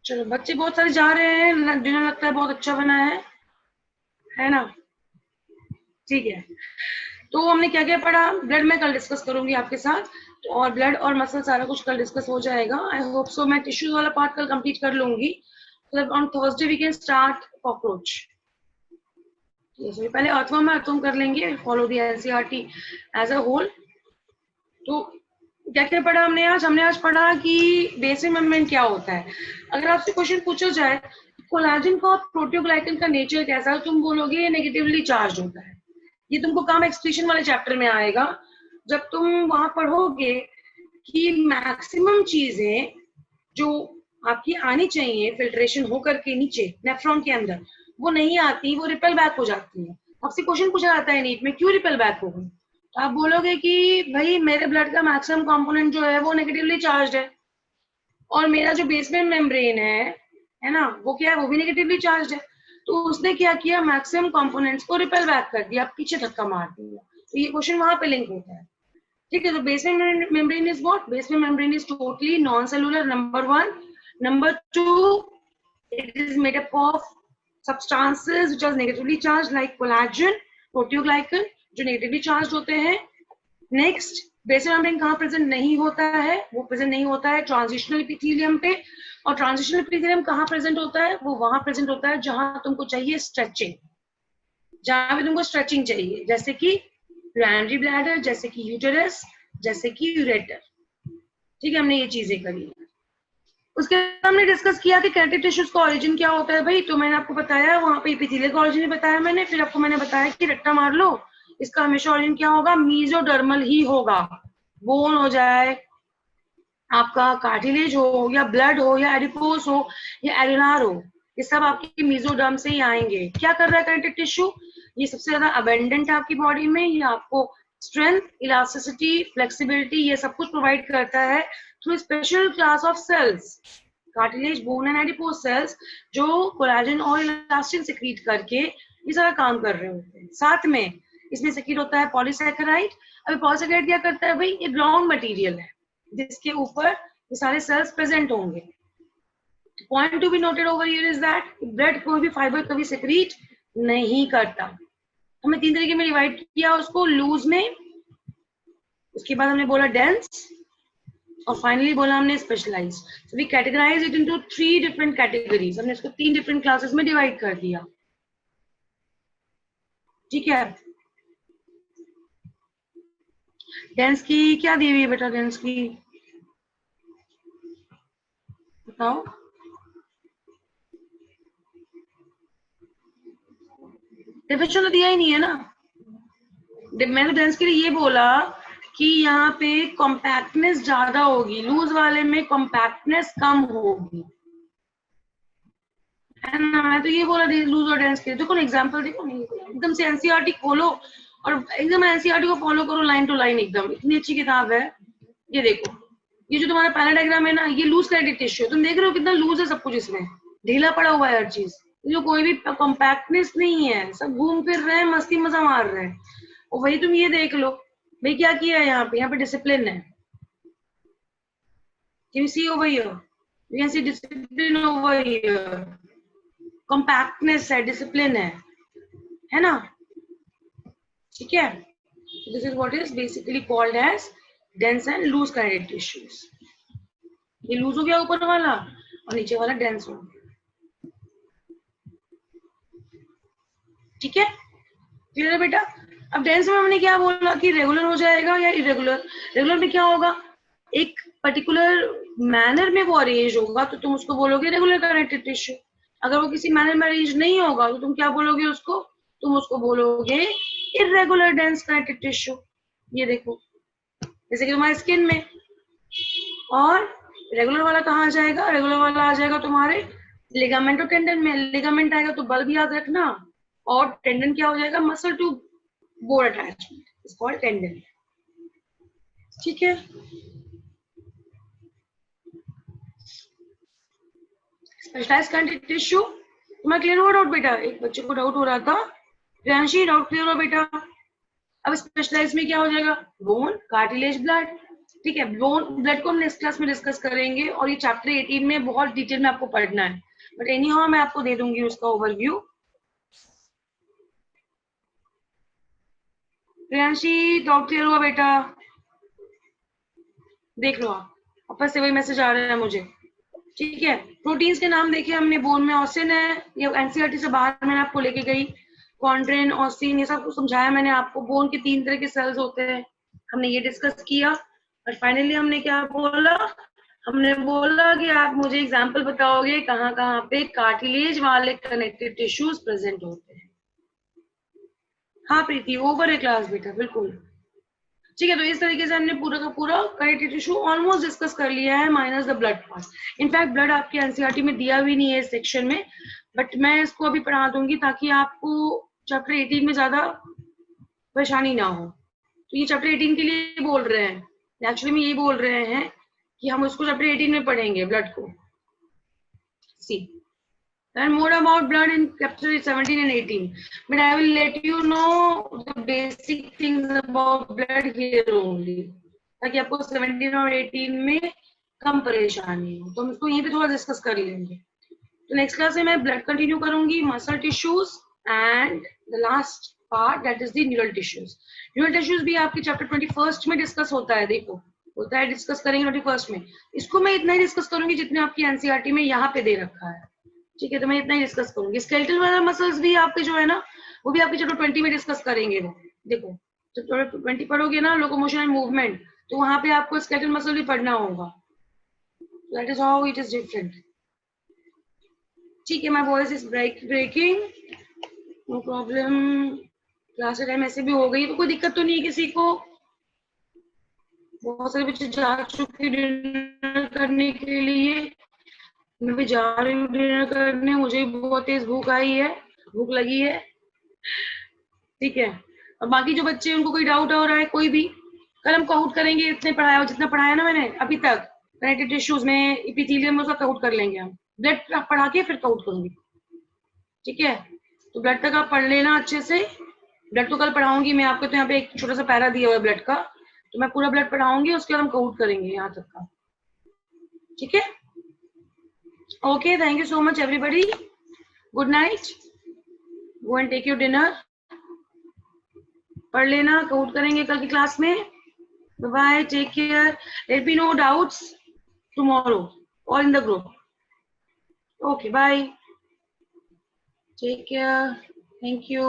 चलो बच्चे बहुत सारे जा रहे हैं, डिनर लगता है बहुत अच्छा बना है ना? ठीक है, तो हमने क्या क्या पढ़ा? ब्लड में कल डिस्कस करूंगी आपके साथ, तो और ब्लड और मसल सारा कुछ कल डिस्कस हो जाएगा। I hope so. मैं टिश्यूज वाला पार्ट कल कंप्लीट कर लूंगी, मतलब on Thursday we can start cockroach. पहले अर्थवर्म कर लेंगे, follow the NCERT as a whole. तो क्या क्या पढ़ा हमने आज? हमने आज पढ़ा कि बेसिक मेम्ब्रेन क्या होता है। अगर आपसे क्वेश्चन पूछा जाए कोलेजन का और प्रोटियोग्लाइकन का नेचर कैसा है, तुम बोलोगे नेगेटिवली चार्ज होता है। ये तुमको काम एक्सक्रीशन वाले चैप्टर में आएगा, जब तुम वहां पढ़ोगे कि मैक्सिमम चीजें जो आपकी आनी चाहिए फिल्ट्रेशन होकर के नीचे नेफ्रॉन के अंदर, वो नहीं आती, वो रिपेल बैक हो जाती है। आपसे क्वेश्चन पूछा जाता है नीट में, क्यों रिपेल बैक हो गई? तो आप बोलोगे कि भाई मेरे ब्लड का मैक्सिमम कंपोनेंट जो है वो नेगेटिवली चार्ज है, और मेरा जो बेसमेंट मेम्ब्रेन है ना, वो क्या है, वो भी नेगेटिवली चार्ज है। तो उसने क्या किया, मैक्सिमम कंपोनेंट्स को रिपेल बैक कर दिया, पीछे धक्का मार दिया। तो ये क्वेश्चन वहां पे लिंक होता है। ठीक है, तो basement membrane is what? Basement membrane is totally non cellular, number 1। Number 2, it is made up of substances which are negatively charged like collagen, proteoglycan, जो negatively charged होते हैं। नेक्स्ट, बेसल मेम्ब्रेन कहाँ present नहीं होता है? वो present नहीं होता है ट्रांजिशनल एपिथेलियम पे। और ट्रांजिशनल एपिथेलियम कहाँ प्रेजेंट होता है? वो वहां प्रेजेंट होता है जहां तुमको चाहिए स्ट्रेचिंग, जहां भी तुमको स्ट्रेचिंग चाहिए, जैसे कि यूरिनरी ब्लैडर, जैसे कि यूटेरस, जैसे कि यूरेटर। ठीक है, हमने ये चीजें करी। उसके बाद हमने डिस्कस किया कि कैरेटिव टिश्यूज का ओरिजिन क्या होता है भाई। तो मैंने आपको बताया वहां पे एपिथेलियल का ओरिजिन बताया मैंने, फिर आपको मैंने बताया कि रट्टा मार लो, इसका हमेशा ओरिजिन क्या होगा? मीजोडर्मल ही होगा। बोन हो जाए, आपका कार्टिलेज हो, या ब्लड हो, या एडिपोस हो, या एल्यूनार हो, ये सब आपके मीजोडर्म से ही आएंगे। क्या कर रहा है कैरेटिव टिश्यू? ये सबसे ज्यादा अबेंडेंट है आपकी बॉडी में, ये आपको स्ट्रेंथ, इलास्टिसिटी, फ्लेक्सिबिलिटी, ये सब कुछ प्रोवाइड करता है through special class of cells, cartilage, bone and adipose cells, जो कोलेजन और इलास्टिन सिक्रीट करके ये सारा काम कर रहे होते हैं। साथ में इसमें सिक्रीट होता है पॉलीसैकेराइड। अभी पॉलीसैकेराइड क्या करता है भाई? ये ग्राउंड मटेरियल है जिसके ऊपर ये सारे सेल्स प्रेजेंट होंगे। Point to be noted over here is that blood कोई भी फाइबर कभी सिक्रीट नहीं करता। हमने 3 तरीके में डिवाइड किया उसको, लूज में, उसके बाद हमने बोला डेंस, और फाइनली बोला हमने specialise. So we categorise it into 3 different categories. हमने इसको 3 डिफरेंट क्लासेस में डिवाइड कर दिया। ठीक है, डेंस की क्या दी हुई है बेटा? डेंस की बताओ। डेफिनेशन तो दिया ही नहीं है ना। मैंने डेंस के लिए ये बोला कि यहाँ पे कॉम्पैक्टनेस ज्यादा होगी, लूज वाले में कॉम्पैक्टनेस कम होगी, है ना? मैं तो ये बोला लूज और डेंस के लिए। देखो ना एग्जांपल, देखो एकदम से एनसीईआरटी खोलो और एकदम एनसीईआरटी को फॉलो करो लाइन टू लाइन, एकदम इतनी अच्छी किताब है। ये देखो, ये जो तुम्हारा पहला डायग्राम है ना, ये लूज कैरेटिव टिश्यू, तुम देख रहे हो कितना लूज है सब कुछ, इसमें ढीला पड़ा हुआ है हर चीज, जो कोई भी कॉम्पैक्टनेस नहीं है, सब घूम फिर रहे हैं, मस्ती मजा मार रहे हैं। और वही तुम ये देख लो भाई क्या किया है यहाँ पे? यहाँ पे डिसिप्लिन है। Can you see over here? You can see discipline over here. Compactness है, डिसिप्लिन है ना? ठीक है, this is what is basically called as dense and loose connective tissues. ये लूज हो गया ऊपर वाला और नीचे वाला डेंस हो गया। ठीक है, क्लियर है बेटा? अब डेंस में हमने क्या बोला कि रेगुलर हो जाएगा या इरेगुलर। रेगुलर में क्या होगा? एक पर्टिकुलर मैनर में वो अरेंज होगा, तो तुम उसको बोलोगे रेगुलर कनेक्टिव टिश्यू। अगर वो किसी मैनर में अरेंज नहीं होगा तो तुम क्या बोलोगे उसको? तुम उसको बोलोगे इरेगुलर डेंस कनेक्टिव टिश्यू। ये देखो, जैसे कि तुम्हारे स्किन में। और रेगुलर वाला कहाँ आ जाएगा? रेगुलर वाला आ जाएगा तुम्हारे लिगामेंट और टेंडन में। लिगामेंट आएगा तो बल्ब याद रखना, और टेंडन क्या हो जाएगा? Muscle to bone attachment is called tendon. ठीक है, स्पेशलाइज्ड कनेक्टिव टिश्यू तुम्हारा क्लियर हुआ? डाउट बेटा? एक बच्चे को डाउट हो रहा था, प्रियांशी डाउट क्लियर हो बेटा? अब स्पेशलाइज में क्या हो जाएगा, बोन, कार्टिलेज, ब्लड। ठीक है, बोन ब्लड को हम नेक्स्ट क्लास में डिस्कस करेंगे और ये चैप्टर 18 में बहुत डिटेल में आपको पढ़ना है, बट एनी हाउ मैं आपको दे दूंगी उसका ओवरव्यू। प्रियांशी डाउट क्लियर हुआ बेटा? देख लो आप, वापस से वही मैसेज आ रहा है मुझे। ठीक है, प्रोटीन्स के नाम देखे हमने, बोन में ऑसिन है, ये एनसीईआरटी से बाहर मैंने आपको लेके गई, कॉन्ड्रेन, ऑसिन, ये सब कुछ समझाया मैंने आपको। बोन के 3 तरह के सेल्स होते हैं, हमने ये डिस्कस किया। और फाइनली हमने क्या बोला, हमने बोला कि आप मुझे एग्जांपल बताओगे कहाँ कहाँ पे कार्टिलेज वाले कनेक्टिव टिश्यूज प्रेजेंट होते हैं। हाँ प्रीति, ओवर है क्लास बेटा, बिल्कुल ठीक है। तो इस तरीके से हमने पूरा का पूरा कनेक्टिव टिश्यू ऑलमोस्ट डिस्कस कर लिया है, minus the blood part. In fact blood आपके एनसीईआरटी में दिया भी नहीं है इस सेक्शन में, बट मैं इसको अभी पढ़ा दूंगी ताकि आपको चैप्टर 18 में ज्यादा परेशानी ना हो। तो ये चैप्टर 18 के लिए बोल रहे हैं, एक्चुअली में ये बोल रहे हैं कि हम उसको चैप्टर 18 में पढ़ेंगे ब्लड को। सी and more about blood in chapter 17 and 18, but I will let you know the basic things about blood here only, ताकि आपको 17 और 18 में कम परेशानी हो। तो हम इसको यहीं पे थोड़ा डिस्कस कर लेंगे। तो नेक्स्ट क्लास में मैं ब्लड कंटिन्यू करूंगी, muscle tissues and the last part that is the neural tissues. Neural tissues भी आपके चैप्टर 21 में डिस्कस होता है, देखो होता है, डिस्कस करेंगे 21 में। इसको मैं इतना ही डिस्कस करूंगी जितने आपकी एनसीईआरटी में यहाँ पे दे रखा है। ठीक है, तो मैं इतना ही डिस्कस करूंगी। स्केलेटल वाला मसल्स भी आपके जो है ना, वो भी आपके चैप्टर 20 में डिस्कस करेंगे। वो देखो चैप्टर 20 पढ़ोगे ना, लोकोमोशन एंड मूवमेंट, तो वहां पे आपको स्केलेटल मसल भी पढ़ना होगा। That is how it is different. ठीक है, my voice is breaking, no problem. Class time ऐसे भी हो गई तो कोई दिक्कत तो नहीं है किसी को। बहुत सारे बच्चे जा चुके डिनर करने के लिए, मैं भी जा रही हूँ डिनर करने, मुझे बहुत तेज भूख आई है, भूख लगी है। ठीक है, और बाकी जो बच्चे उनको कोई डाउट हो रहा है कोई भी, कल हम काउंट करेंगे इतने पढ़ाया, जितना पढ़ाया ना मैंने अभी तक कनेक्टिव टिश्यूज में, एपिथेलियम में, उसका काउंट कर लेंगे हम। ब्लड पढ़ा के फिर काउंट करूंगी। ठीक है, तो ब्लड तक आप पढ़ लेना अच्छे से। ब्लड तो कल पढ़ाऊंगी मैं आपको, तो यहाँ पे एक छोटा सा पैरा दिया हुआ है ब्लड का, तो मैं पूरा ब्लड पढ़ाऊंगी, उसके बाद हम काउंट करेंगे यहाँ तक का। ठीक है, okay, thank you so much everybody, good night, go and take your dinner, पढ़ लेना, काउंट करेंगे कल की क्लास में। Bye bye, take care, let me know doubts tomorrow or in the group. Okay, bye, take care, thank you.